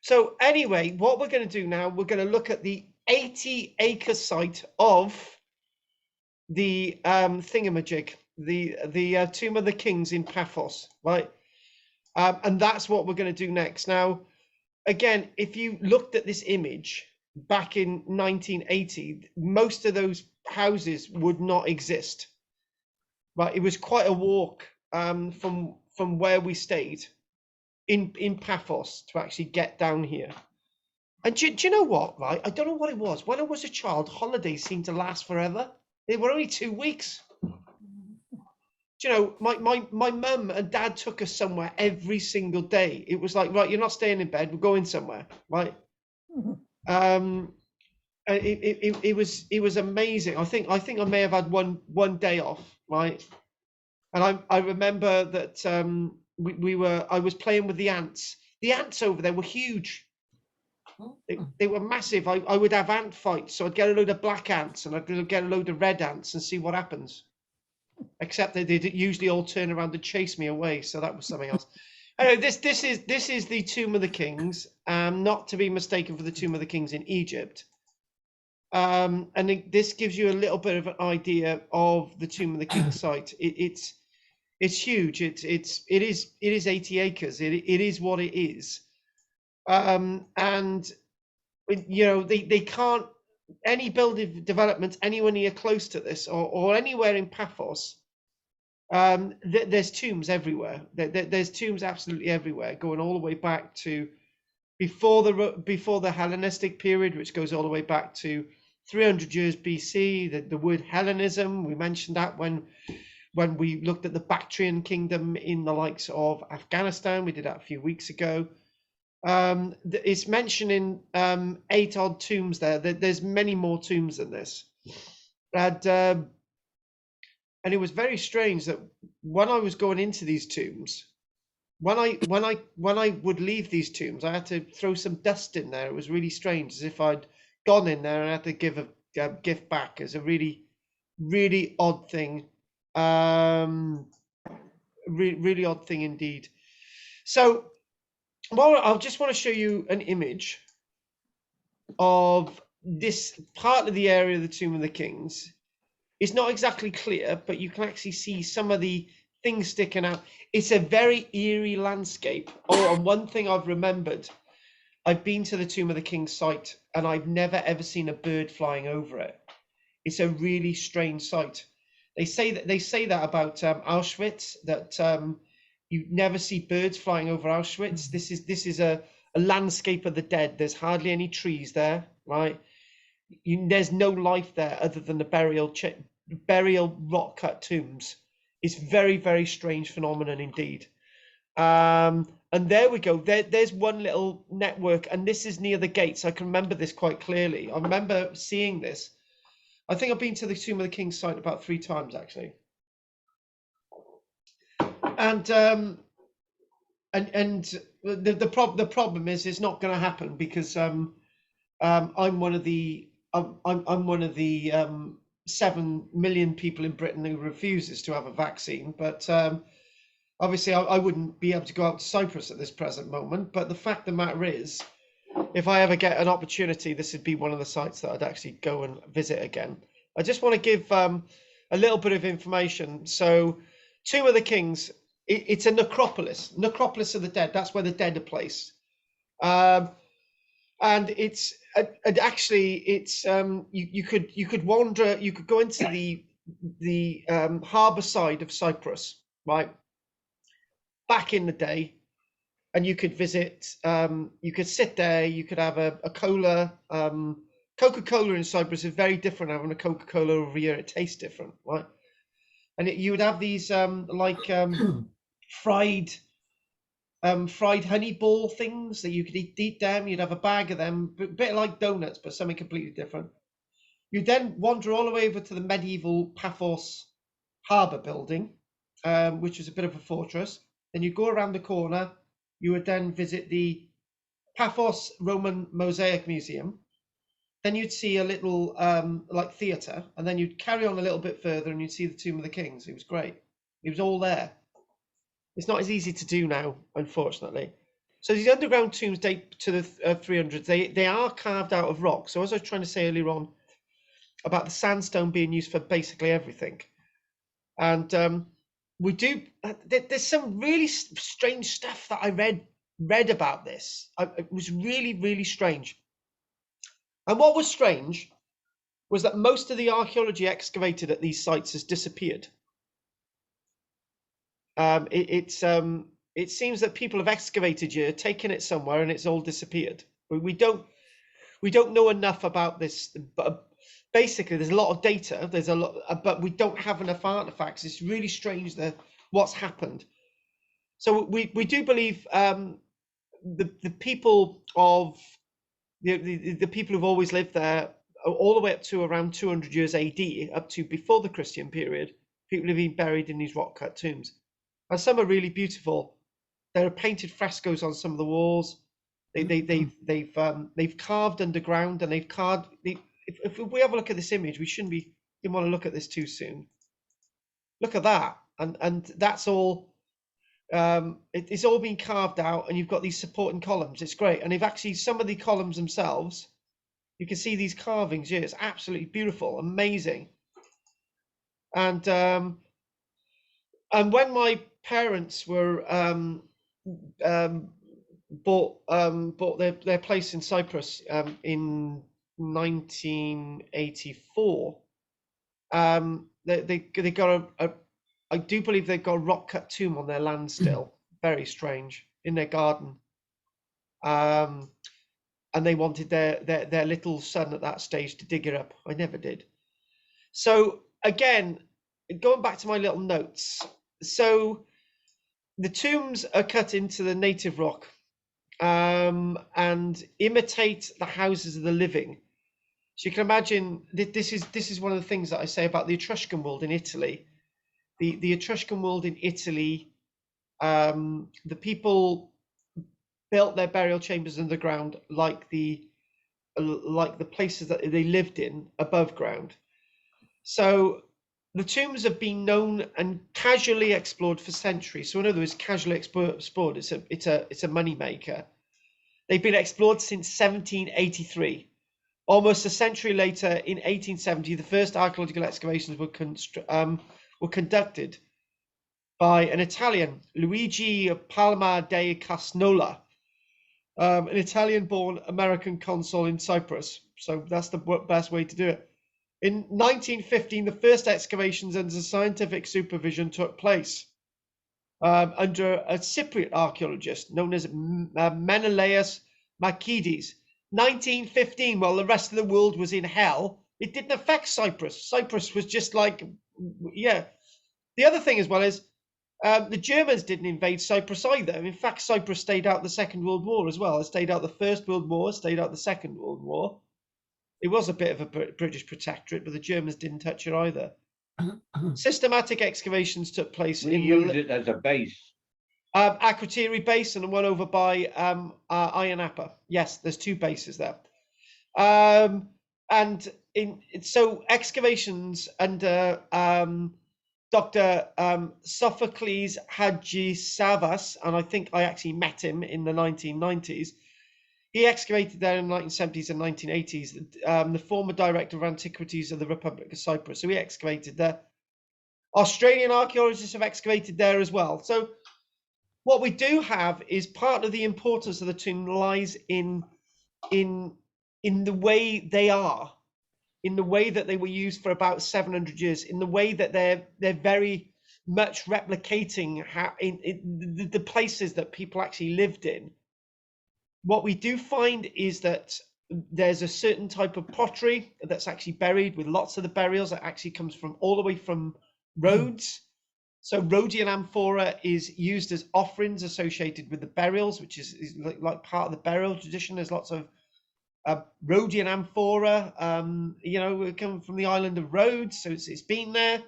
So anyway, what we're going to do now, we're going to look at the 80-acre site of the thingamajig, the Tomb of the Kings in Paphos, right? And that's what we're going to do next. Now, again, if you looked at this image back in 1980, most of those houses would not exist. Right? It was quite a walk from where we stayed in Paphos to actually get down here. And do you know what, right? I don't know what it was. When I was a child, holidays seemed to last forever. They were only 2 weeks. Do you know, my mum and dad took us somewhere every single day. It was like, right, you're not staying in bed, we're going somewhere, right? It was amazing. I think I may have had one day off, right? And I remember that I was playing with the ants. The ants over there were huge. They were massive. I would have ant fights, so I'd get a load of black ants and I'd get a load of red ants and see what happens. Except that they'd usually all turn around and chase me away, so that was something else. Anyway, this is the Tomb of the Kings, not to be mistaken for the Tomb of the Kings in Egypt. And this gives you a little bit of an idea of the Tomb of the Kings site. It's huge. It is 80 acres. It is what it is. And you know, they can't, any building development anywhere near close to this or anywhere in Paphos, there's tombs everywhere. There's tombs absolutely everywhere, going all the way back to before the Hellenistic period, which goes all the way back to 300 years BC. The word Hellenism, we mentioned that when we looked at the Bactrian kingdom in the likes of Afghanistan. We did that a few weeks ago. It's mentioned in 8 odd tombs there. There's many more tombs than this. And it was very strange that when I was going into these tombs, when I would leave these tombs, I had to throw some dust in there. It was really strange, as if I'd gone in there and I had to give a gift back. It's a really, really odd thing. Really odd thing indeed. So, well, I just want to show you an image of this part of the area of the Tomb of the Kings. It's not exactly clear, but you can actually see some of the things sticking out. It's a very eerie landscape. Oh, and one thing I've remembered, I've been to the Tomb of the Kings site and I've never ever seen a bird flying over it. It's a really strange sight. They say that about Auschwitz, that you never see birds flying over Auschwitz. This is a landscape of the dead. There's hardly any trees there, right? There's no life there other than the burial rock cut tombs. It's very, very strange phenomenon indeed. And there we go. There's one little network, and this is near the gates. I can remember this quite clearly. I remember seeing this. I think I've been to the Tomb of the Kings site about 3 times actually. And the problem is it's not going to happen because I'm one of the 7 million people in Britain who refuses to have a vaccine. But obviously I wouldn't be able to go out to Cyprus at this present moment. But the fact of the matter is, if I ever get an opportunity, this would be one of the sites that I'd actually go and visit again. I just want to give a little bit of information. So Tomb of the Kings, it's a necropolis of the dead. That's where the dead are placed. And it's you could wander, you could go into the harbour side of Cyprus, right, back in the day, and you could visit, you could sit there, you could have a cola. Coca-Cola in Cyprus is very different having a Coca-Cola over here. It tastes different, right? And you would have these fried honey ball things that you could eat them. You'd have a bag of them, a bit like donuts, but something completely different. You then wander all the way over to the medieval Paphos harbour building, which is a bit of a fortress. Then you go around the corner. You would then visit the Paphos Roman Mosaic Museum. Then you'd see a little like theatre, and then you'd carry on a little bit further and you'd see the Tomb of the Kings. It was great. It was all there. It's not as easy to do now, unfortunately. So these underground tombs date to the 300s. They are carved out of rock. So as I was trying to say earlier on about the sandstone being used for basically everything. And we do, there's some really strange stuff that I read about this. It was really, really strange. And what was strange was that most of the archaeology excavated at these sites has disappeared. It seems that people have excavated here, taken it somewhere, and it's all disappeared. We don't know enough about this. But basically, there's a lot of data. There's a lot, but we don't have enough artifacts. It's really strange that what's happened. So we do believe the people of the people who've always lived there, all the way up to around 200 years AD, up to before the Christian period, people have been buried in these rock-cut tombs. And some are really beautiful. There are painted frescoes on some of the walls. They've carved underground, and they've carved. If we have a look at this image, we didn't want to look at this too soon. Look at that, and that's all. It's all been carved out, and you've got these supporting columns. It's great, and they've actually, some of the columns themselves, you can see these carvings here. It's absolutely beautiful, amazing. And when my parents were bought their place in Cyprus in 1984, they got I do believe they've got a rock-cut tomb on their land still. Very strange, in their garden. And they wanted their little son at that stage to dig it up. I never did. So again, going back to my little notes. So the tombs are cut into the native rock and imitate the houses of the living. So you can imagine, this is one of the things that I say about the Etruscan world in Italy. The Etruscan world in Italy, the people built their burial chambers underground like the places that they lived in above ground. So the tombs have been known and casually explored for centuries. So in other words, casually explored, it's a money maker. They've been explored since 1783. Almost a century later, in 1870, the first archaeological excavations were conducted by an Italian, Luigi Palma de Casnola, an Italian-born American consul in Cyprus. So that's the best way to do it. In 1915, the first excavations under scientific supervision took place under a Cypriot archaeologist known as Menelaus Makides. 1915, while the rest of the world was in hell, it didn't affect Cyprus. Cyprus was just like, yeah. The other thing as well is the Germans didn't invade Cyprus either. In fact, Cyprus stayed out the Second World War as well. It stayed out the First World War, stayed out the Second World War. It was a bit of a British protectorate, but the Germans didn't touch it either. Systematic excavations took place. We used it as a base. Akrotiri base and one over by Ayia Napa. Yes, there's two bases there. So excavations under Dr. Sophocles Hadjisavvas, and I think I actually met him in the 1990s. He excavated there in the 1970s and 1980s, the former director of antiquities of the Republic of Cyprus. So he excavated there. Australian archaeologists have excavated there as well. So what we do have is part of the importance of the tomb lies in the way they are, in the way that they were used for about 700 years, in the way that they're very much replicating how in the places that people actually lived in. What we do find is that there's a certain type of pottery that's actually buried with lots of the burials that actually comes from all the way from Rhodes. So Rhodium Amphora is used as offerings associated with the burials, which is like part of the burial tradition. There's lots of Rhodium Amphora, come from the island of Rhodes, so it's been there.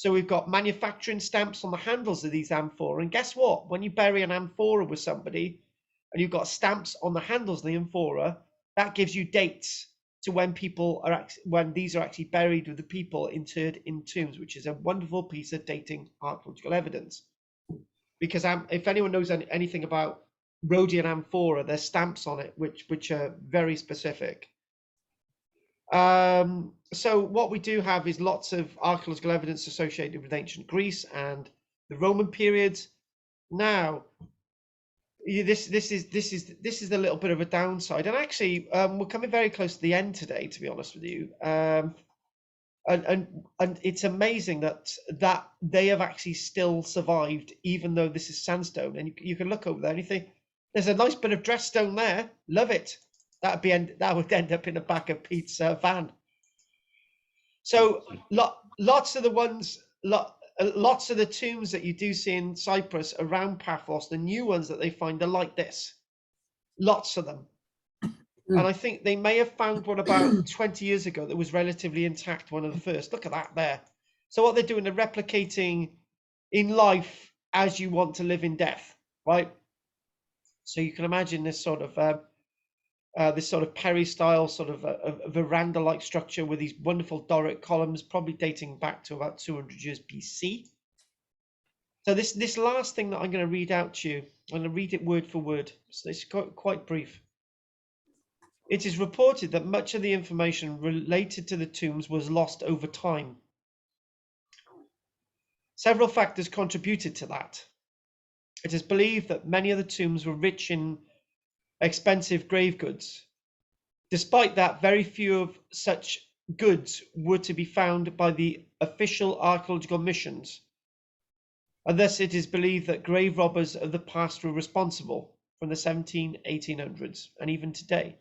So we've got manufacturing stamps on the handles of these amphora. And guess what? When you bury an amphora with somebody and you've got stamps on the handles of the amphora, that gives you dates to when people are when these are actually buried with the people interred in tombs, which is a wonderful piece of dating archaeological evidence. Because if anyone knows anything about Rhodium Amphora, there's stamps on it which are very specific. So what we do have is lots of archaeological evidence associated with ancient Greece and the Roman periods. Now, this is a little bit of a downside, and actually we're coming very close to the end today, to be honest with you. And it's amazing that they have actually still survived, even though this is sandstone. And you can look over there and you think there's a nice bit of dress stone there. Love it. That would end up in the back of Pete's van. So lots of the tombs that you do see in Cyprus around Paphos, the new ones that they find are like this. Lots of them. And I think they may have found one about 20 years ago that was relatively intact, one of the first. Look at that there. So what they're doing, they're replicating in life as you want to live in death, right? So you can imagine this sort of peri-style sort of a veranda-like structure with these wonderful Doric columns, probably dating back to about 200 years BC. So this last thing that I'm going to read out to you, I'm going to read it word for word. So it's quite brief. It is reported that much of the information related to the tombs was lost over time. Several factors contributed to that. It is believed that many of the tombs were rich in expensive grave goods. Despite that, very few of such goods were to be found by the official archaeological missions. And thus it is believed that grave robbers of the past were responsible from the 1800s and even today.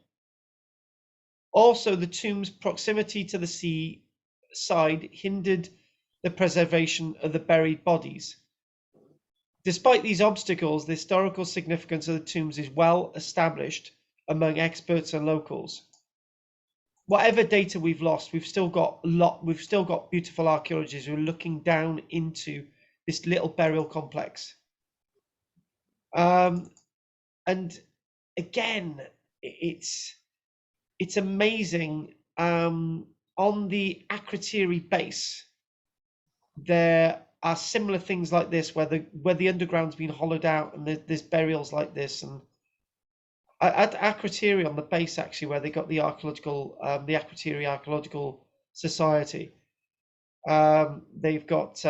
Also, the tomb's proximity to the sea side hindered the preservation of the buried bodies. Despite these obstacles, the historical significance of the tombs is well established among experts and locals. Whatever data we've lost, we've still got beautiful archaeologists who are looking down into this little burial complex. And again, it's amazing. On the Akrotiri base, there are similar things like this where the underground's been hollowed out and there's burials like this. And at Akrotiri on the base, actually, where they got the Akrotiri Archaeological Society, they've got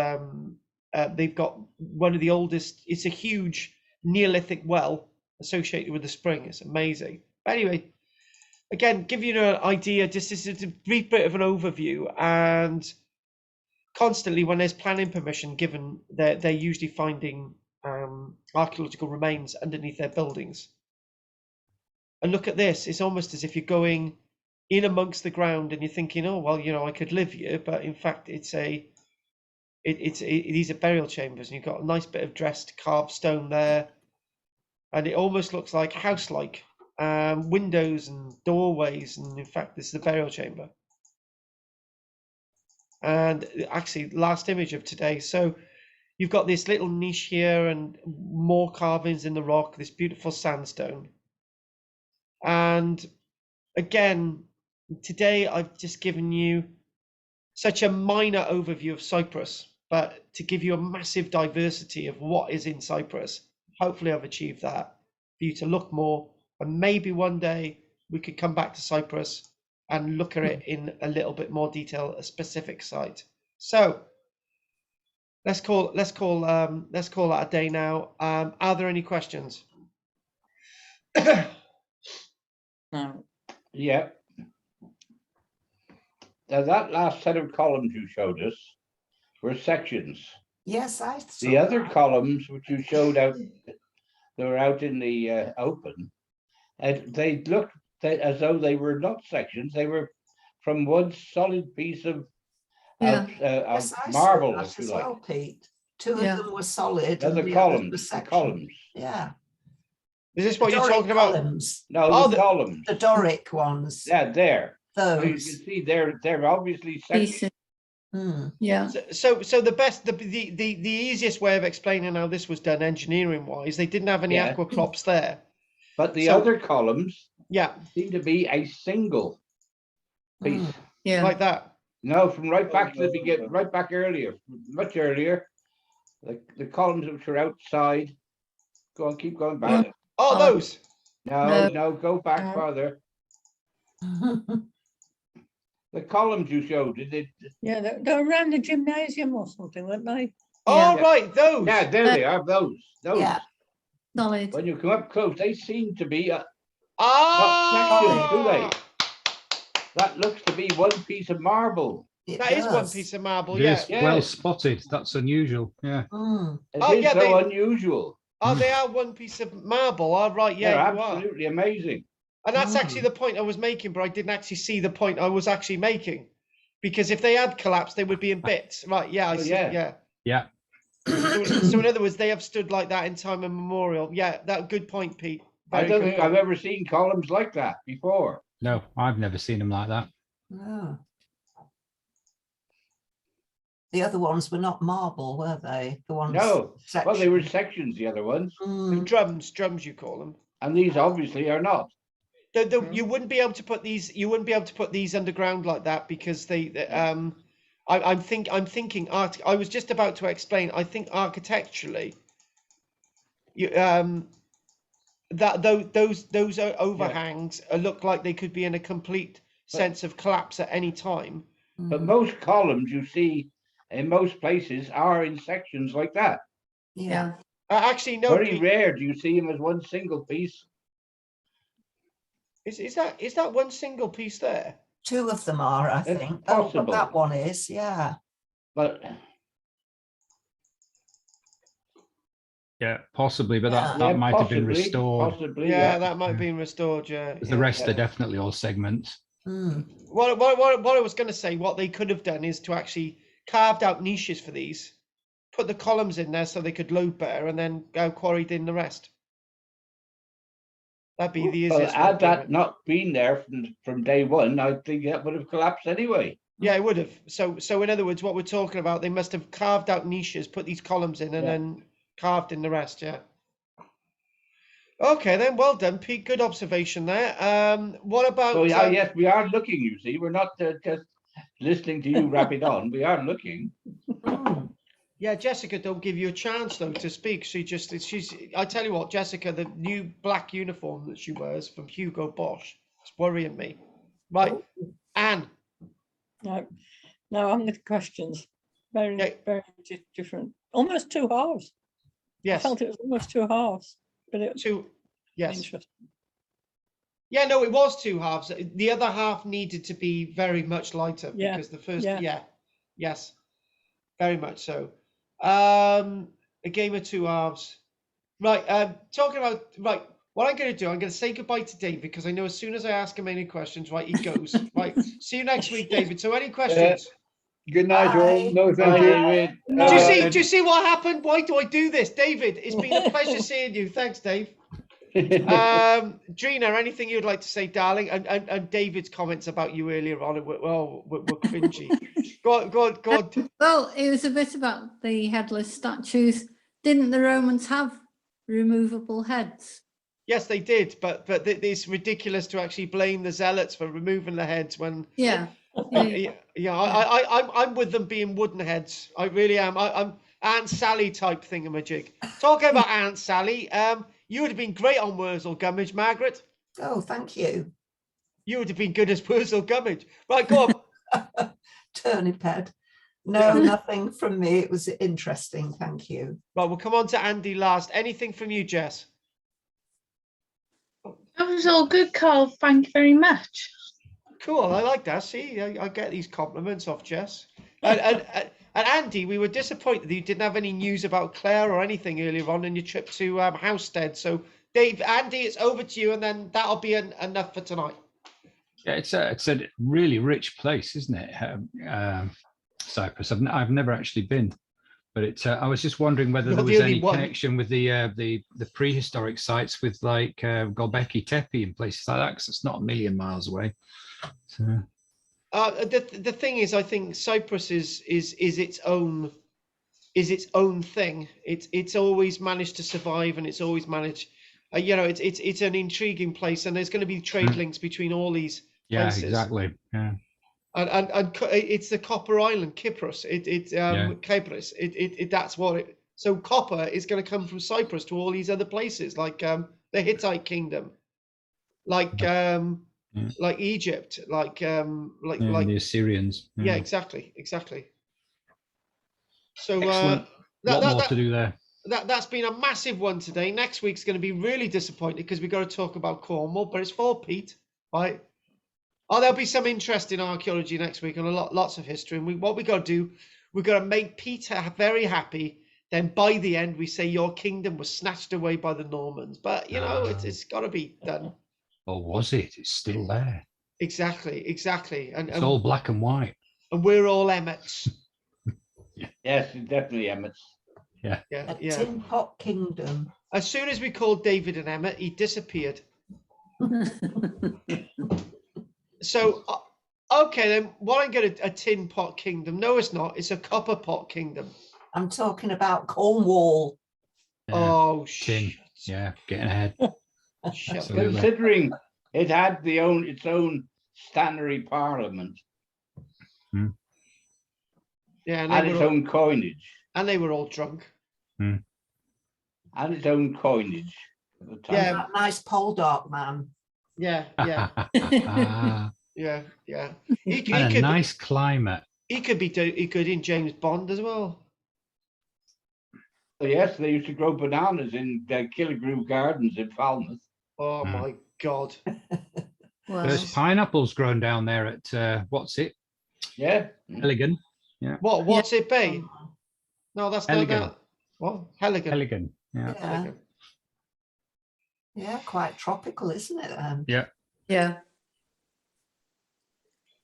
one of the oldest. It's a huge Neolithic well associated with the spring. It's amazing. But anyway, again, give you an idea. Just this is a brief bit of an overview. And constantly, when there's planning permission given, they're usually finding archaeological remains underneath their buildings. And look at this. It's almost as if you're going in amongst the ground and you're thinking, oh, well, I could live here. But in fact, these are burial chambers. And you've got a nice bit of dressed carved stone there. And it almost looks like house-like. Windows and doorways. And in fact, this is the burial chamber. And actually, last image of today. So you've got this little niche here and more carvings in the rock, this beautiful sandstone. And again, today I've just given you such a minor overview of Cyprus, but to give you a massive diversity of what is in Cyprus. Hopefully I've achieved that for you to look more, and maybe one day we could come back to Cyprus and look at it in a little bit more detail, a specific site. So let's call that a day now. Are there any questions? No. Yeah. Now that last set of columns you showed us were sections. Yes, I saw The other that. columns which you showed out, they were out in the open, and they looked as though they were not sections. They were from one solid piece of Yes, I saw marble, that if you as like. well, Pete. Two of Yeah. them were solid Now and the the others columns, were the sections. columns. Yeah. Is this what you're Doric talking about? columns. No, Oh, the columns. The Doric ones. Yeah, there. So you can Those. see they're obviously sections. Pieces. Yeah. So the best, the easiest way of explaining how this was done engineering wise, they didn't have any Yeah. aquaclops there. But the So- other columns Yeah, seem to be a single piece. Yeah. like that. No, from right back to the beginning, right back earlier, much earlier. The columns which are outside. Go on, keep going back. Oh, those. No, go back No. farther. The columns you showed, did it? Yeah, they're around the gymnasium or something, weren't they? Oh, Yeah. right, those. Yeah, there they are. Those. Yeah. Solid. When you come up close, they seem to be Ah, sections, do they? That looks to be one piece of marble. that is one piece of marble. It Yeah. is Yeah. well spotted. That's unusual. Yeah. It Oh, is yeah, so unusual. Oh, they are one piece of marble. All right, They're yeah, you are. absolutely amazing. And that's actually the point I was making, but I didn't actually see the point I was actually making. Because if they had collapsed, they would be in bits. Right, yeah, I Oh, see. yeah. Yeah. Yeah. So in other words, they have stood like that in time immemorial. Yeah, that good point, Pete. I Very don't good think point. I've ever seen columns like that before. No, I've never seen them like that. The other ones were not marble, were they? The ones. No, well, they were section. sections, the other ones, Drums, you call them. and these obviously are not. You wouldn't be able to put these. You wouldn't be able to put these underground like that because I'm thinking art. I was just about to explain. I think architecturally, those overhangs look like they could be in a complete sense of collapse at any time. But most columns you see in most places are in sections like that. Yeah. Actually, no. Very Pete, rare do you see them as one single piece. is that one single piece there? Two of them are, I It's think. Oh, possible. but that one is, yeah. But Yeah, possibly, but Yeah. that might have been possibly, restored. Possibly, Yeah, that might have been restored. Yeah. The yeah. rest are definitely all segments. What I was going to say, what they could have done is to actually carved out niches for these, put the columns in there so they could load better, and then quarried in the rest. That'd be the Well, easiest. way of had doing that it. not been there from day one, I think that would have collapsed anyway. Yeah, it would have. So in other words, what we're talking about, they must have carved out niches, put these columns in, and Yeah. then carved in the rest. Yeah. Okay, then. Well done, Pete. Good observation there. What about? So yeah, yes, we are looking. You see, we're not just listening to you rapid on. We are looking. Yeah, Jessica don't give you a chance though to speak. She's. I tell you what, Jessica, the new black uniform that she wears from Hugo Boss, it's worrying me. Right, Anne. No, I'm with questions. Very, Yeah. very different. Almost two halves. Yes. I felt it was almost two halves, but it was Yes. interesting. Yeah, no, it was two halves. The other half needed to be very much lighter Yeah, because the first, yeah. yes, very much so. A game of two halves. Right, talking about, right, what I'm going to do, I'm going to say goodbye to David because I know as soon as I ask him any questions, right, he goes. Right, see you next week, David. So any questions? Good night, all. No, thank you. Do you see what happened? Why do I do this? David, it's been a pleasure seeing you. Thanks, Dave. Drina, anything you'd like to say, darling? And David's comments about you earlier on were cringy. Go on. Well, it was a bit about the headless statues. Didn't the Romans have removable heads? Yes, they did, but it's ridiculous to actually blame the zealots for removing the heads when. Yeah. I'm with them being wooden heads. I really am. I'm Aunt Sally type thingamajig. Talking about Aunt Sally, you would have been great on Wurzel Gummidge, Margaret. Oh, thank you. You would have been good as Wurzel Gummidge. Right, go on. Turnip head. No, nothing from me. It was interesting. Thank you. Right, we'll come on to Andy last. Anything from you, Jess? That was all good, Carl. Thank you very much. Cool, I like that. See, I get these compliments off Jess. And Andy, we were disappointed that you didn't have any news about Claire or anything earlier on in your trip to Housestead. So, Andy, it's over to you, and then that'll be enough for tonight. Yeah, it's a really rich place, isn't it? Cyprus. I've never actually been, but I was just wondering whether there was any connection with the prehistoric sites with like Göbekli Tepe and places like that, because it's not a million miles away. So The thing is, I think Cyprus is its own thing. It's always managed to survive, and it's always managed. It's an intriguing place, and there's going to be trade links between all these places. exactly. Yeah. And it's the Copper Island, Cyprus. Cyprus. That's what it. So copper is going to come from Cyprus to all these other places, like the Hittite kingdom, like Egypt, like the Assyrians. yeah, exactly. So Excellent. Lot more to do there. That's been a massive one today. Next week's going to be really disappointing because we've got to talk about Cornwall, but it's for Pete, right? Oh, there'll be some interesting archaeology next week and lots of history. And what we got to do, we've got to make Peter very happy. Then by the end, we say your kingdom was snatched away by the Normans. But it's got to be done. Or was it? It's still there. Exactly. And it's all black and white. And we're all Emmets. Yes, definitely Emmets. Yeah. A tin pot kingdom. As soon as we called David an Emmet, he disappeared. So, okay, then why don't I get a tin pot kingdom? No, it's not. It's a copper pot kingdom. I'm talking about Cornwall. Yeah. Oh, tin. Yeah, getting ahead. Considering it had its own stannary parliament. Yeah, and its own coinage. And they were all drunk. And its own coinage. Yeah, that nice Poldark man. Yeah. Yeah. He and a nice climate. He could be in James Bond as well. Yes, they used to grow bananas in Killigrew Gardens in Falmouth. Oh my God! There's pineapples grown down there at what's it? Yeah, Helligan. Yeah. What's it be? No, that's not Helligan. that. What? Helligan. Helligan. Yeah. Yeah, quite tropical, isn't it? Yeah. Yeah.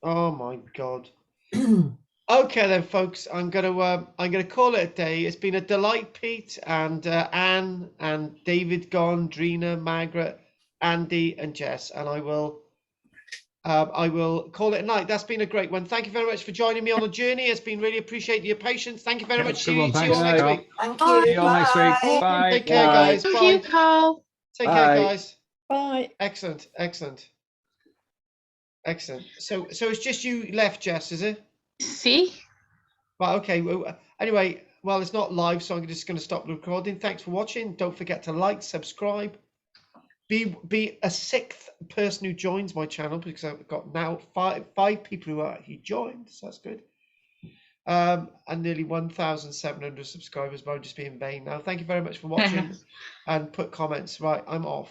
Oh my God. Okay then, folks. I'm gonna call it a day. It's been a delight, Pete and Anne and David, Gon, Drina, Margaret, Andy, and Jess. And I will call it a night. That's been a great one. Thank you very much for joining me on the journey. It's been really appreciated your patience. Thank you very much. See you all next week. Thank you. See you all next week. Bye. Take care, guys. Thank Bye. you, Carl. Take care, guys. Bye. Excellent. So it's just you left, Jess, is it? See? Right, okay. Well, anyway, it's not live, so I'm just going to stop the recording. Thanks for watching. Don't forget to like, subscribe. Be a sixth person who joins my channel, because I've got now five people who are actually joined, so that's good. And nearly 1,700 subscribers, but I'm just being vain now. Thank you very much for watching and put comments. Right, I'm off.